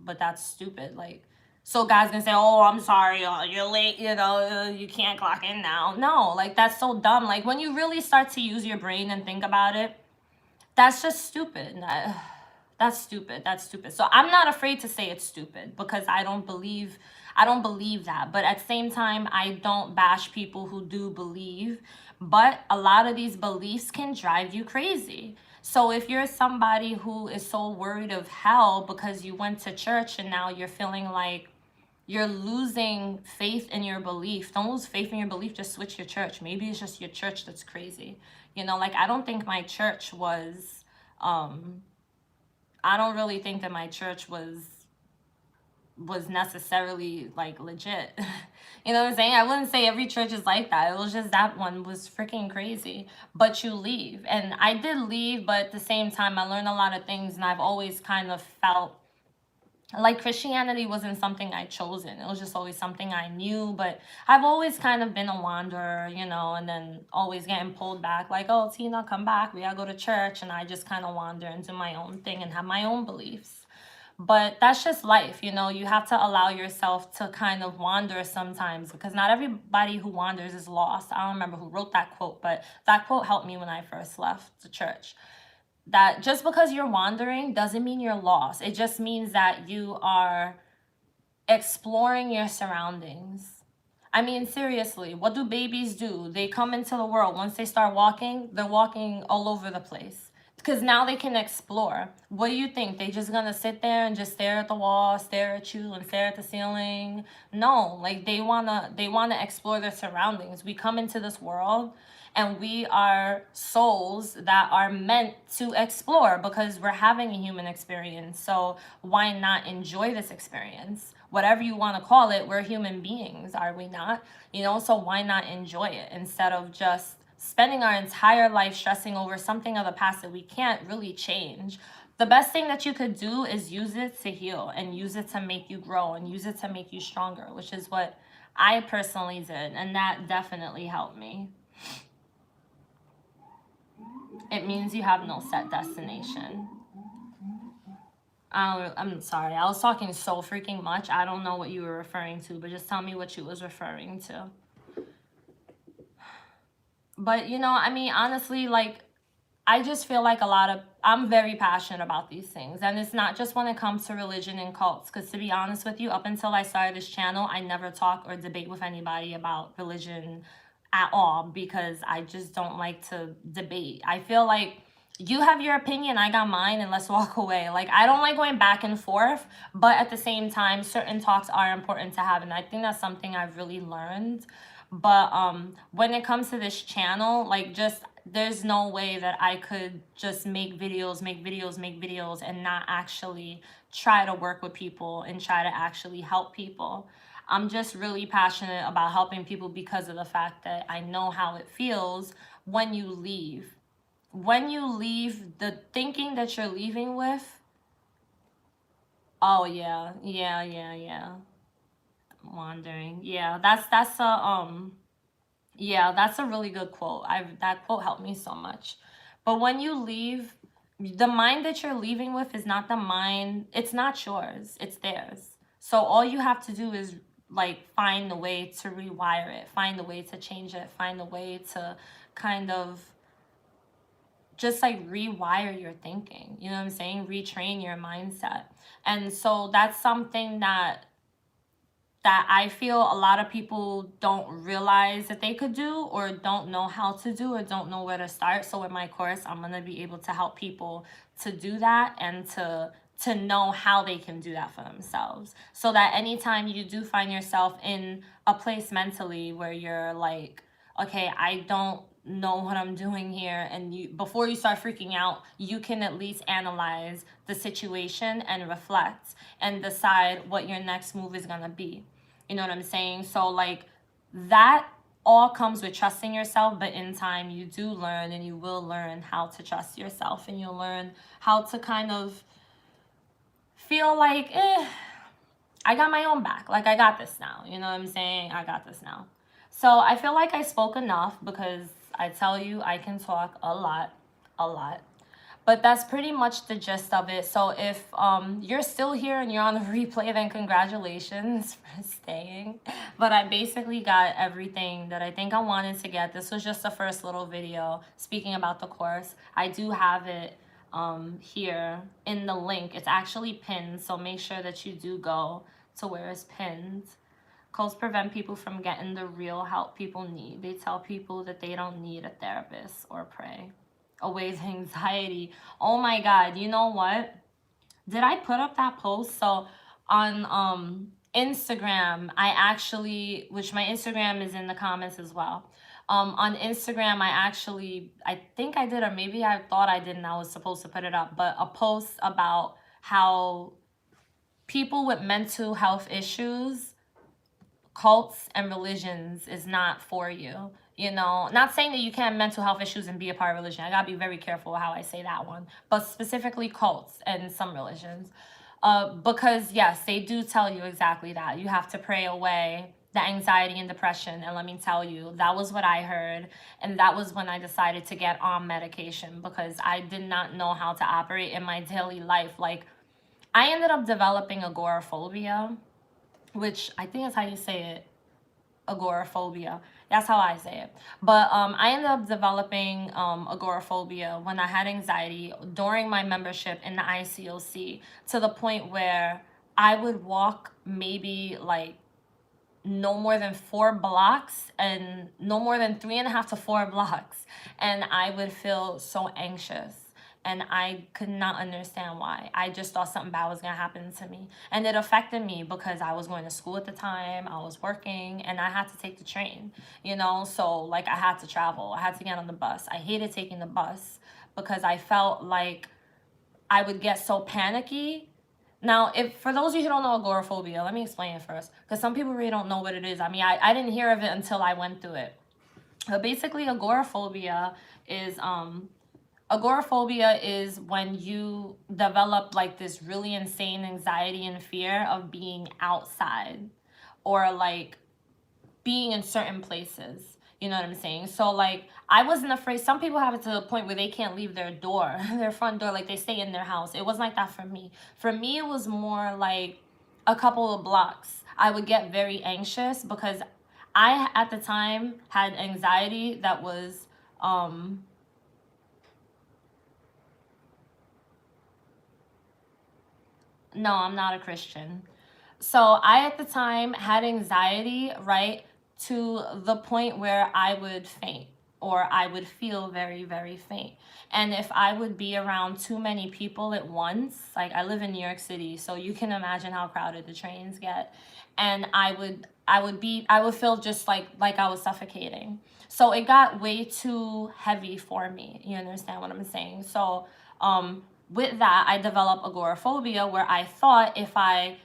but that's stupid. Like, so God's gonna say, oh, I'm sorry, you're late, you can't clock in now. No, like, that's so dumb. Like, when you really start to use your brain and think about it, that's just stupid. That's stupid. That's stupid. So I'm not afraid to say it's stupid, because I don't believe that. But at the same time, I don't bash people who do believe. But a lot of these beliefs can drive you crazy. So if you're somebody who is so worried of hell because you went to church and now you're feeling like you're losing faith in your belief, don't lose faith in your belief. Just switch your church. Maybe it's just your church that's crazy. Like, I don't think my church was I don't really think that my church was necessarily, like, legit. You know what I'm saying? I wouldn't say every church is like that. It was just that one was freaking crazy. But you leave. And I did leave, but at the same time, I learned a lot of things, and I've always kind of felt like Christianity wasn't something I chosen. It was just always something I knew, but I've always kind of been a wanderer, and then always getting pulled back, like, oh, Tina, come back, we gotta go to church. And I just kind of wander and do my own thing and have my own beliefs. But that's just life. You have to allow yourself to kind of wander sometimes, because not everybody who wanders is lost. I don't remember who wrote that quote, but that quote helped me when I first left the church. That just because you're wandering doesn't mean you're lost. It just means that you are exploring your surroundings. I mean, seriously, what do babies do? They come into the world. Once they start walking, they're walking all over the place, because now they can explore. What do you think? They just gonna sit there and just stare at the wall, stare at you, and stare at the ceiling? No, like, they wanna explore their surroundings. We come into this world, and we are souls that are meant to explore, because we're having a human experience. So why not enjoy this experience? Whatever you want to call it, we're human beings, are we not? So why not enjoy it, instead of just spending our entire life stressing over something of the past that we can't really change? The best thing that you could do is use it to heal, and use it to make you grow, and use it to make you stronger, which is what I personally did, and that definitely helped me. It means you have no set destination. I'm sorry, I was talking so freaking much. I don't know what you were referring to, but just tell me what you was referring to. But I mean, honestly, like, I just feel like I'm very passionate about these things. And it's not just when it comes to religion and cults. Because to be honest with you, up until I started this channel, I never talk or debate with anybody about religion at all, because I just don't like to debate. I feel like you have your opinion, I got mine, and let's walk away. Like, I don't like going back and forth, but at the same time, certain talks are important to have. And I think that's something I've really learned. But when it comes to this channel, like, just there's no way that I could just make videos and not actually try to work with people and try to actually help people. I'm just really passionate about helping people, because of the fact that I know how it feels when you leave. When you leave, the thinking that you're leaving with, oh yeah, wandering. Yeah, that's a really good quote. That quote helped me so much. But when you leave, the mind that you're leaving with is not the mind, it's not yours, it's theirs. So all you have to do is, like, find a way to rewire it, find a way to change it, find a way to kind of just, like, rewire your thinking. You know what I'm saying? Retrain your mindset. And so that's something that that I feel a lot of people don't realize that they could do, or don't know how to do, or don't know where to start. So in my course, I'm going to be able to help people to do that, and to know how they can do that for themselves, so that anytime you do find yourself in a place mentally where you're like, okay, I don't know what I'm doing here, and you, before you start freaking out, you can at least analyze the situation and reflect and decide what your next move is going to be. You know what I'm saying? So like, that all comes with trusting yourself, but in time you do learn, and you will learn how to trust yourself, and you'll learn how to kind of feel like, I got my own back. Like, I got this now. You know what I'm saying? I got this now. So I feel like I spoke enough, because I tell you, I can talk a lot, a lot. But that's pretty much the gist of it. So if you're still here and you're on the replay, then congratulations for staying. But I basically got everything that I think I wanted to get. This was just the first little video speaking about the course. I do have it here in the link. It's actually pinned, so make sure that you do go to where it's pinned. Codes prevent people from getting the real help people need. They tell people that they don't need a therapist or pray. Aways anxiety. Oh my God, you know what? Did I put up that post? So on Instagram, I actually, which my Instagram is in the comments as well. On Instagram, I think I did, or maybe I thought I didn't. I was supposed to put it up, but a post about how people with mental health issues, cults and religions is not for you. You know, not saying that you can't have mental health issues and be a part of religion. I gotta be very careful how I say that one, but specifically cults and some religions. Because yes, they do tell you exactly that. You have to pray away the anxiety and depression. And let me tell you, that was what I heard. And that was when I decided to get on medication, because I did not know how to operate in my daily life. Like, I ended up developing agoraphobia, which I think is how you say it. Agoraphobia. That's how I say it. But I ended up developing agoraphobia when I had anxiety during my membership in the ICOC, to the point where I would walk maybe like no more than 4 blocks, and no more than 3.5 to 4 blocks, and I would feel so anxious, and I could not understand why. I just thought something bad was gonna happen to me, and it affected me because I was going to school at the time, I was working, and I had to take the train, you know. So like, I had to travel, I had to get on the bus. I hated taking the bus because I felt like I would get so panicky. Now, if for those of you who don't know agoraphobia, let me explain it first, because some people really don't know what it is. I mean, I didn't hear of it until I went through it. But basically, agoraphobia is when you develop like this really insane anxiety and fear of being outside, or like being in certain places. You know what I'm saying? So like, I wasn't afraid. Some people have it to the point where they can't leave their door, their front door, like they stay in their house. It wasn't like that for me. For me, it was more like a couple of blocks. I would get very anxious because I, at the time, had anxiety that was, no, I'm not a Christian. So I, at the time, had anxiety, right, to the point where I would faint, or I would feel very, very faint. And if I would be around too many people at once, like I live in New York City, so you can imagine how crowded the trains get. And I would feel just like I was suffocating. So it got way too heavy for me. You understand what I'm saying? So with that, I developed agoraphobia, where I thought if I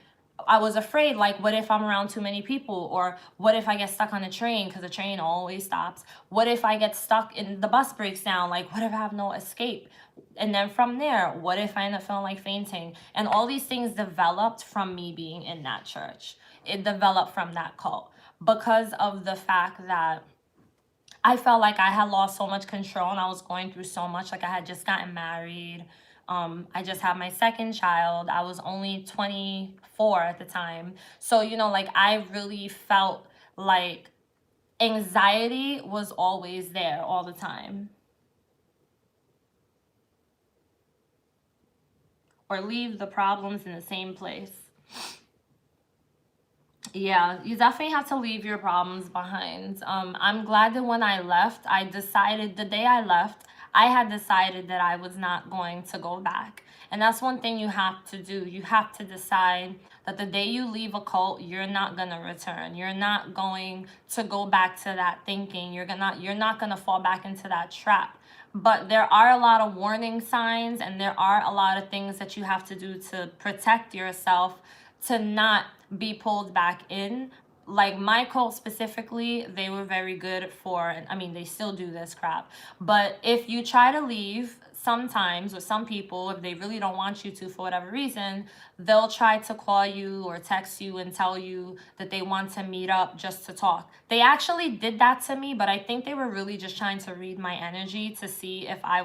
was afraid, like, what if I'm around too many people? Or what if I get stuck on a train, because the train always stops? What if I get stuck and the bus breaks down? Like, what if I have no escape? And then from there, what if I end up feeling like fainting? And all these things developed from me being in that church. It developed from that cult, because of the fact that I felt like I had lost so much control, and I was going through so much. Like, I had just gotten married. I just had my second child. I was only 24 at the time. So, you know, like, I really felt like anxiety was always there all the time. Or leave the problems in the same place. Yeah, you definitely have to leave your problems behind. I'm glad that when I left, I decided the day I left, I had decided that I was not going to go back. And that's one thing you have to do. You have to decide that the day you leave a cult, you're not gonna return. You're not going to go back to that thinking. You're not gonna fall back into that trap. But there are a lot of warning signs, and there are a lot of things that you have to do to protect yourself to not be pulled back in. Like my cult specifically, they were very good for, and I mean, they still do this crap. But if you try to leave, sometimes with some people, if they really don't want you to for whatever reason, they'll try to call you or text you and tell you that they want to meet up just to talk. They actually did that to me, but I think they were really just trying to read my energy to see if I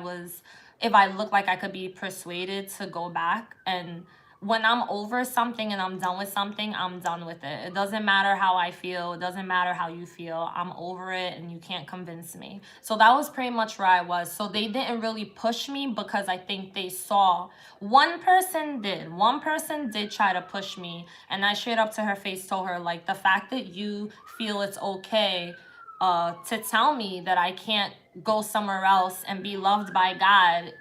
looked like I could be persuaded to go back. And when I'm over something and I'm done with something, I'm done with it. It doesn't matter how I feel. It doesn't matter how you feel. I'm over it and you can't convince me. So that was pretty much where I was. So they didn't really push me because I think they saw. One person did try to push me. And I straight up to her face told her, like, the fact that you feel it's okay to tell me that I can't go somewhere else and be loved by God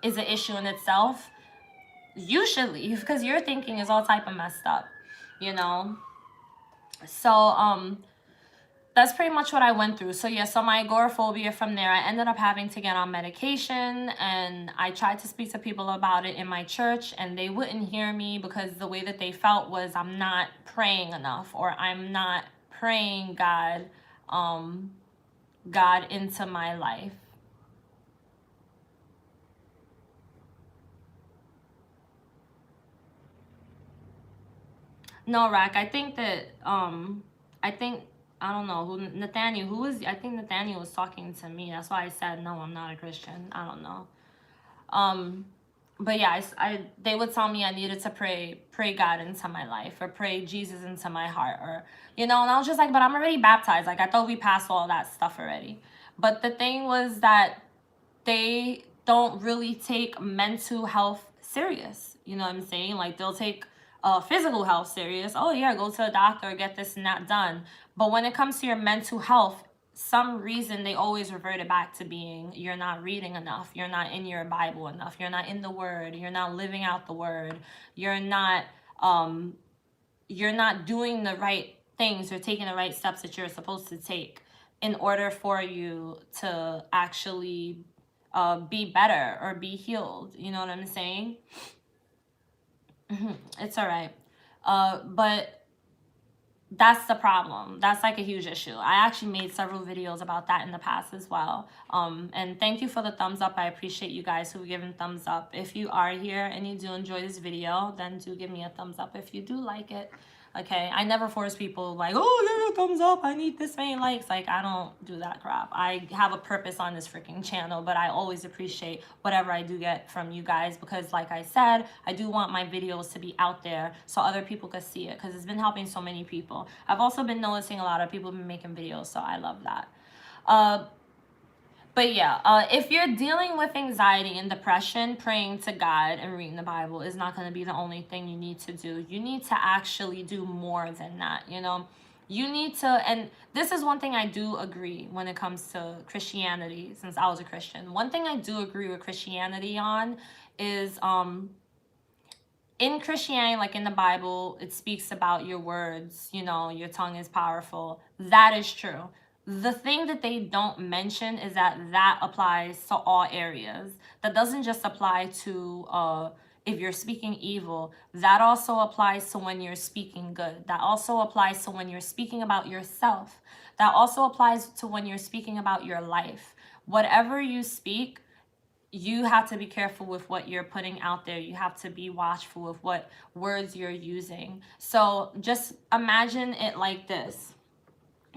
is an issue in itself. You should leave because your thinking is all type of messed up, you know. So that's pretty much what I went through. So yeah, so my agoraphobia, from there I ended up having to get on medication, and I tried to speak to people about it in my church, and they wouldn't hear me because the way that they felt was I'm not praying enough, or I'm not praying God into my life. No, Rack. I think that I don't know who Nathaniel. Who was? I think Nathaniel was talking to me. That's why I said no. I'm not a Christian. I don't know. But yeah, they would tell me I needed to pray God into my life, or pray Jesus into my heart, or and I was just like, but I'm already baptized. Like, I thought we passed all that stuff already. But the thing was that they don't really take mental health serious. You know what I'm saying? Like, they'll take physical health serious. Oh yeah, go to a doctor, get this and that done. But when it comes to your mental health, some reason they always revert it back to being you're not reading enough, you're not in your Bible enough, you're not in the Word, you're not living out the Word, you're not doing the right things or taking the right steps that you're supposed to take in order for you to actually be better or be healed. You know what I'm saying? It's all right. But that's the problem. That's like a huge issue. I actually made several videos about that in the past as well. And thank you for the thumbs up. I appreciate you guys who have given thumbs up. If you are here and you do enjoy this video, then do give me a thumbs up if you do like it. Okay, I never force people like, oh, yeah, thumbs up, I need this many likes. Like, I don't do that crap. I have a purpose on this freaking channel, but I always appreciate whatever I do get from you guys, because like I said, I do want my videos to be out there so other people can see it, because it's been helping so many people. I've also been noticing a lot of people have been making videos, so I love that. But yeah, if you're dealing with anxiety and depression, praying to God and reading the Bible is not going to be the only thing you need to do. You need to actually do more than that, You need to, and this is one thing I do agree when it comes to Christianity, since I was a Christian. One thing I do agree with Christianity on is, in Christianity, like in the Bible, it speaks about your words, your tongue is powerful. That is true. The thing that they don't mention is that applies to all areas. That doesn't just apply to if you're speaking evil. That also applies to when you're speaking good. That also applies to when you're speaking about yourself. That also applies to when you're speaking about your life. Whatever you speak, you have to be careful with what you're putting out there. You have to be watchful with what words you're using. So just imagine it like this.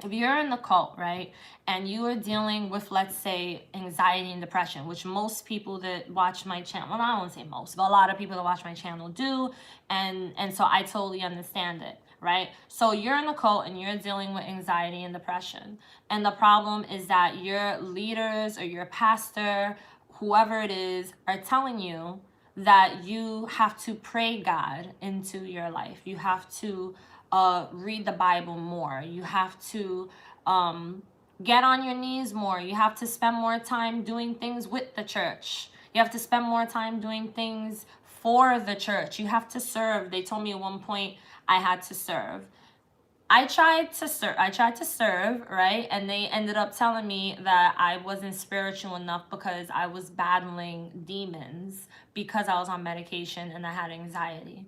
If you're in the cult, right, and you are dealing with, let's say, anxiety and depression, which most people that watch my channel, well, I won't say most, but a lot of people that watch my channel do, and so I totally understand it, right? So you're in the cult and you're dealing with anxiety and depression, and the problem is that your leaders or your pastor, whoever it is, are telling you that you have to pray God into your life. You have to read the Bible more. You have to get on your knees more. You have to spend more time doing things with the church. You have to spend more time doing things for the church. You have to serve. They told me at one point I had to serve. I tried to serve, right? And they ended up telling me that I wasn't spiritual enough because I was battling demons because I was on medication and I had anxiety.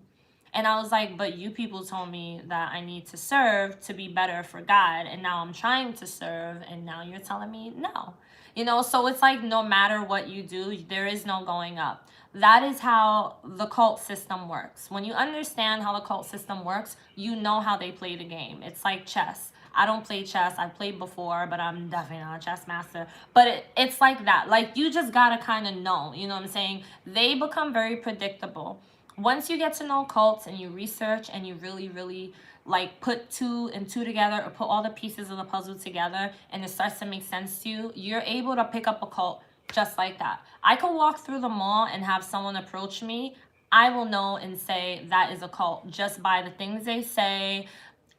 And I was like, but you people told me that I need to serve to be better for God. And now I'm trying to serve. And now you're telling me no. You know, so it's like no matter what you do, there is no going up. That is how the cult system works. When you understand how the cult system works, you know how they play the game. It's like chess. I don't play chess. I played before, but I'm definitely not a chess master. But it's like that. Like, you just gotta kind of know. You know what I'm saying? They become very predictable. Once you get to know cults and you research and you really like put 2 and 2 together, or put all the pieces of the puzzle together, and it starts to make sense to you, you're able to pick up a cult just like that. I could walk through the mall and have someone approach me. I will know and say that is a cult just by the things they say.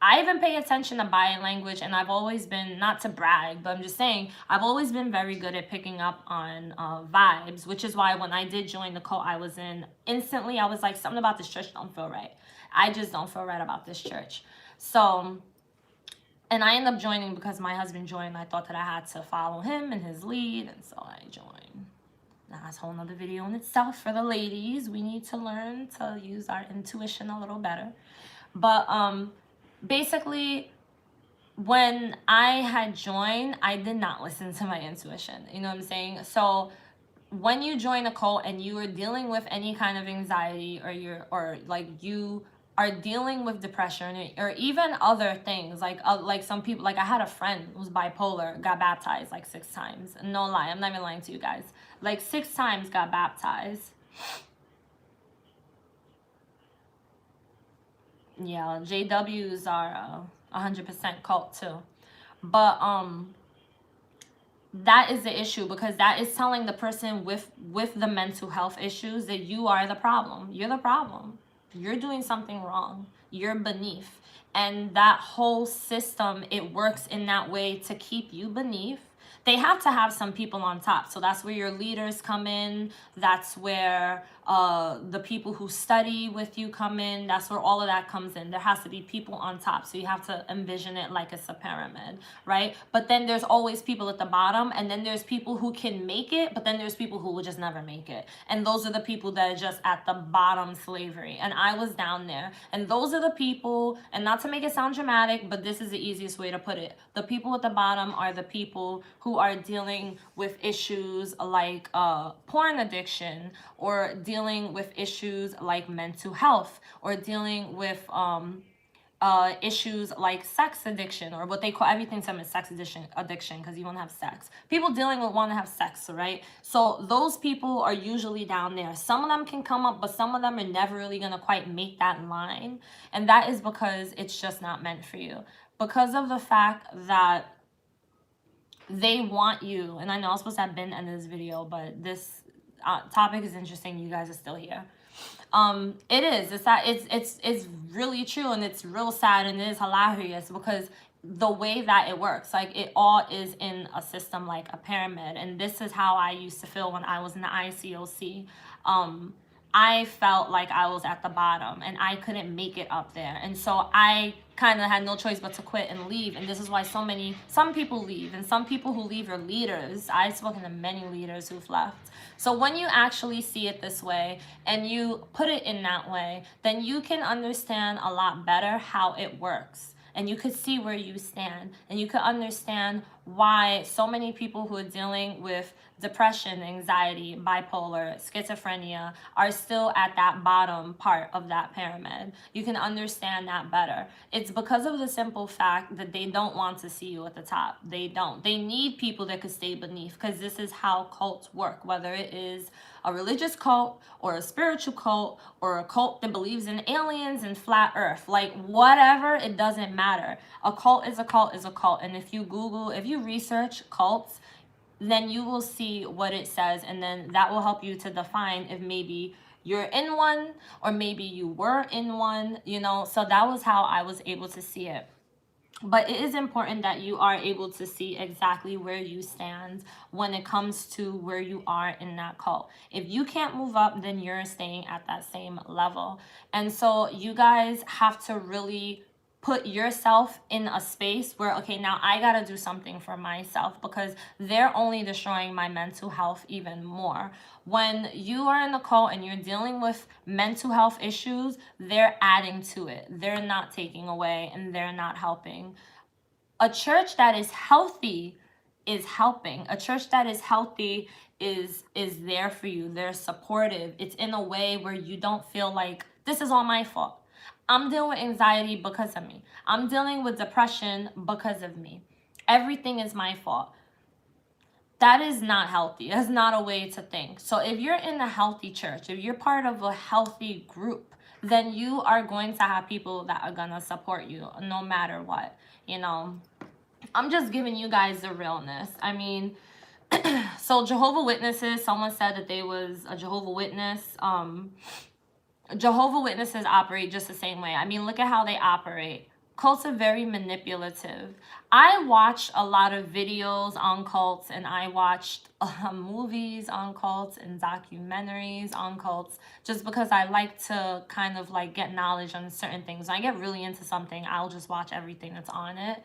I even pay attention to body language, and I've always been, not to brag, but I'm just saying, I've always been very good at picking up on vibes, which is why when I did join the cult I was in, instantly I was like, something about this church don't feel right. I just don't feel right about this church. So, and I ended up joining because my husband joined. I thought that I had to follow him and his lead, and so I joined. Now, that's a whole nother video in itself for the ladies. We need to learn to use our intuition a little better. But, basically, when I had joined, I did not listen to my intuition. You know what I'm saying? So when you join a cult and you are dealing with any kind of anxiety, or you are dealing with depression, or even other things, like some people, like I had a friend who was bipolar, got baptized like 6 times. No lie, I'm not even lying to you guys. Like 6 times got baptized. Yeah, JWs are 100% cult too. But that is the issue, because that is telling the person with the mental health issues that you are the problem. You're the problem. You're doing something wrong. You're beneath. And that whole system, it works in that way to keep you beneath. They have to have some people on top. So that's where your leaders come in. That's where the people who study with you come in. That's where all of that comes in. There has to be people on top. So you have to envision it like it's a pyramid, right? But then there's always people at the bottom, and then there's people who can make it, but then there's people who will just never make it. And those are the people that are just at the bottom slavery. And I was down there. And those are the people, and not to make it sound dramatic, but this is the easiest way to put it. The people at the bottom are the people who are dealing with issues like porn addiction, or dealing with issues like mental health, or dealing with issues like sex addiction, or what they call, everything to them is sex addiction, because you want to have sex. People dealing with want to have sex, right? So those people are usually down there. Some of them can come up, but some of them are never really going to quite make that line. And that is because it's just not meant for you. Because of the fact that they want you, and I know I was supposed to have been ended this video, but this topic is interesting. You guys are still here. It is. It's really true, and it's real sad, and it is hilarious, because the way that it works, like, it all is in a system like a pyramid. And this is how I used to feel when I was in the ICOC. I felt like I was at the bottom and I couldn't make it up there. And so I kind of had no choice but to quit and leave. And this is why some people leave, and some people who leave are leaders. I've spoken to many leaders who've left. So when you actually see it this way and you put it in that way, then you can understand a lot better how it works. And you could see where you stand, and you could understand why so many people who are dealing with depression, anxiety, bipolar, schizophrenia are still at that bottom part of that pyramid. You can understand that better. It's because of the simple fact that they don't want to see you at the top. They don't. They need people that could stay beneath, because this is how cults work, whether it is a religious cult or a spiritual cult or a cult that believes in aliens and flat earth, like whatever, it doesn't matter. A cult is a cult is a cult. And if you research cults, then you will see what it says, and then that will help you to define if maybe you're in one, or maybe you were in one, you know. So that was how I was able to see it. But it is important that you are able to see exactly where you stand when it comes to where you are in that cult. If you can't move up, then you're staying at that same level. And so you guys have to really put yourself in a space where, okay, now I gotta do something for myself, because they're only destroying my mental health even more. When you are in a cult and you're dealing with mental health issues, they're adding to it. They're not taking away, and they're not helping. A church that is healthy is helping. A church that is healthy is there for you. They're supportive. It's in a way where you don't feel like this is all my fault. I'm dealing with anxiety because of me. I'm dealing with depression because of me. Everything is my fault. That is not healthy. That's not a way to think. So if you're in a healthy church, if you're part of a healthy group, then you are going to have people that are gonna support you no matter what. You know, I'm just giving you guys the realness. I mean, so Jehovah Witnesses, someone said that they was a Jehovah Witness. Jehovah Witnesses operate just the same way. I mean, look at how they operate. Cults are very manipulative. I watched a lot of videos on cults, and I watched movies on cults and documentaries on cults, just because I like to kind of like get knowledge on certain things. When I get really into something, I'll just watch everything that's on it.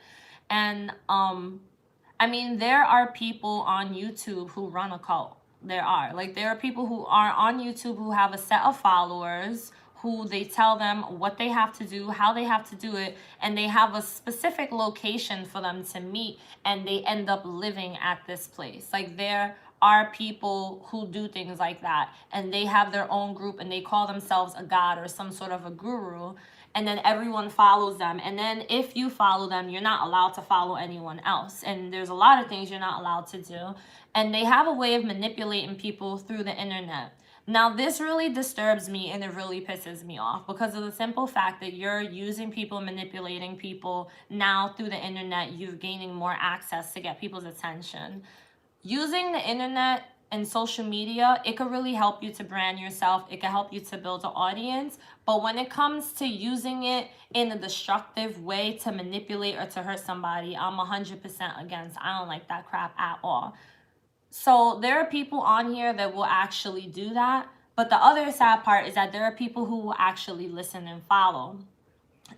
And I mean, there are people on YouTube who run a cult. There are people who are on YouTube who have a set of followers who they tell them what they have to do, how they have to do it, and they have a specific location for them to meet, and they end up living at this place. Like, there are people who do things like that, and they have their own group, and they call themselves a god or some sort of a guru, and then everyone follows them. And then if you follow them, you're not allowed to follow anyone else. And there's a lot of things you're not allowed to do. And they have a way of manipulating people through the internet. Now, this really disturbs me, and it really pisses me off, because of the simple fact that you're using people, manipulating people. Now through the internet, you're gaining more access to get people's attention. Using the internet and social media, it could really help you to brand yourself. It can help you to build an audience. But when it comes to using it in a destructive way to manipulate or to hurt somebody, I'm 100% against. I don't like that crap at all. So there are people on here that will actually do that. But the other sad part is that there are people who will actually listen and follow.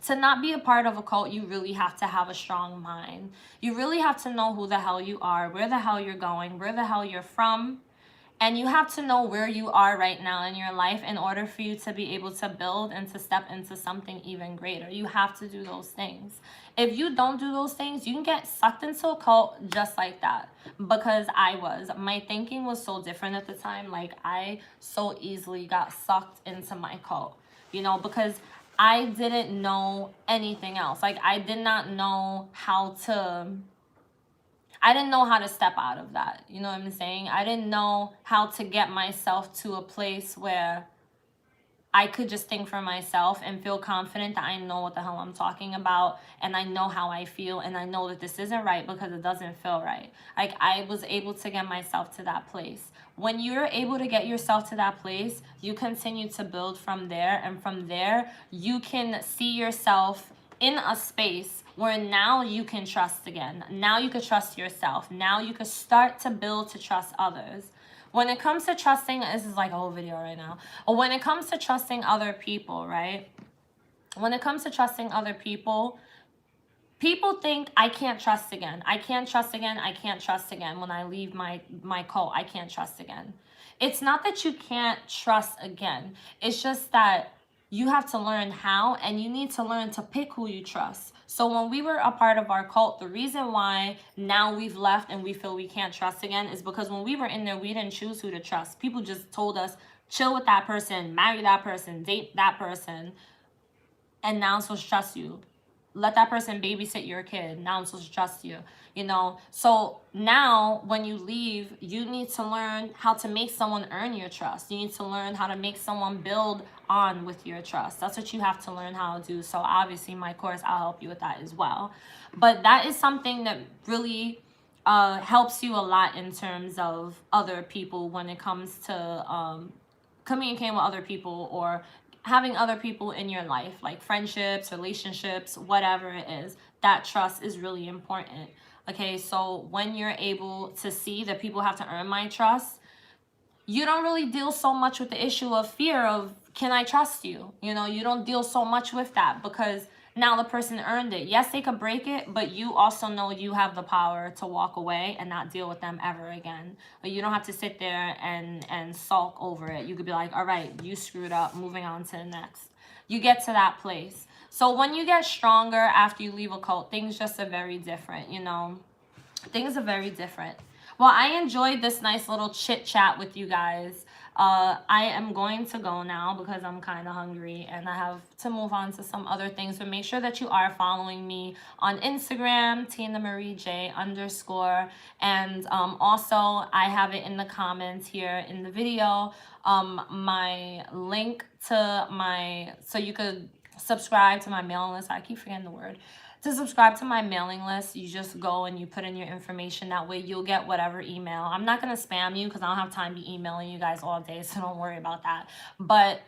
To not be a part of a cult, you really have to have a strong mind. You really have to know who the hell you are, where the hell you're going, where the hell you're from. And you have to know where you are right now in your life in order for you to be able to build and to step into something even greater. You have to do those things. If you don't do those things, you can get sucked into a cult just like that. Because my thinking was so different at the time. Like, I so easily got sucked into my cult, you know, because I didn't know anything else. Like, I didn't know how to step out of that. You know what I'm saying? I didn't know how to get myself to a place where I could just think for myself and feel confident that I know what the hell I'm talking about, and I know how I feel, and I know that this isn't right because it doesn't feel right. Like, I was able to get myself to that place. When you're able to get yourself to that place, you continue to build from there, and from there, you can see yourself in a space where now you can trust again. Now you can trust yourself. Now you can start to build to trust others. When it comes to trusting, this is like a whole video right now. When it comes to trusting other people, right? When it comes to trusting other people, people think I can't trust again. I can't trust again. I can't trust again. When I leave my cult, I can't trust again. It's not that you can't trust again. It's just that you have to learn how, and you need to learn to pick who you trust. So when we were a part of our cult, the reason why now we've left and we feel we can't trust again is because when we were in there, we didn't choose who to trust. People just told us, chill with that person, marry that person, date that person, and now I'm supposed to trust you. Let that person babysit your kid. Now I'm supposed to trust you, you know? So now when you leave, you need to learn how to make someone earn your trust. You need to learn how to make someone build on with your trust. That's what you have to learn how to do. So obviously my course, I'll help you with that as well. But that is something that really helps you a lot in terms of other people when it comes to communicating with other people or having other people in your life, like friendships, relationships, whatever it is, that trust is really important. Okay, so when you're able to see that people have to earn my trust, you don't really deal so much with the issue of fear of, can I trust you? You know, you don't deal so much with that because now the person earned it. Yes, they could break it, but you also know you have the power to walk away and not deal with them ever again. But you don't have to sit there and sulk over it. You could be like, all right, you screwed up, moving on to the next. You get to that place. So when you get stronger after you leave a cult, things just are very different, you know. Things are very different. Well, I enjoyed this nice little chit chat with you guys. I am going to go now because I'm kind of hungry and I have to move on to some other things. But make sure that you are following me on Instagram, TinaMarieJ_. And also, I have it in the comments here in the video. My link to my, so you could subscribe to my mailing list. I keep forgetting the word. To subscribe to my mailing list, you just go and you put in your information. That way you'll get whatever email. I'm not going to spam you because I don't have time to be emailing you guys all day, so don't worry about that. But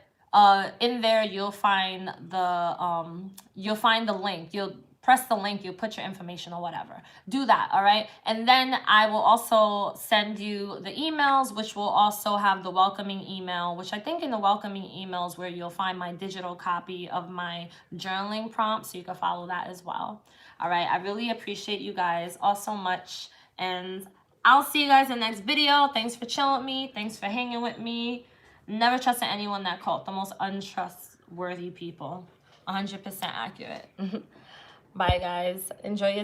in there you'll find the link. You'll press the link, you put your information or whatever. Do that, all right? And then I will also send you the emails, which will also have the welcoming email, which I think in the welcoming emails where you'll find my digital copy of my journaling prompt, so you can follow that as well. All right, I really appreciate you guys all so much, and I'll see you guys in the next video. Thanks for chilling with me. Thanks for hanging with me. Never trust anyone that cult. The most untrustworthy people. 100% accurate. Bye, guys. Enjoy your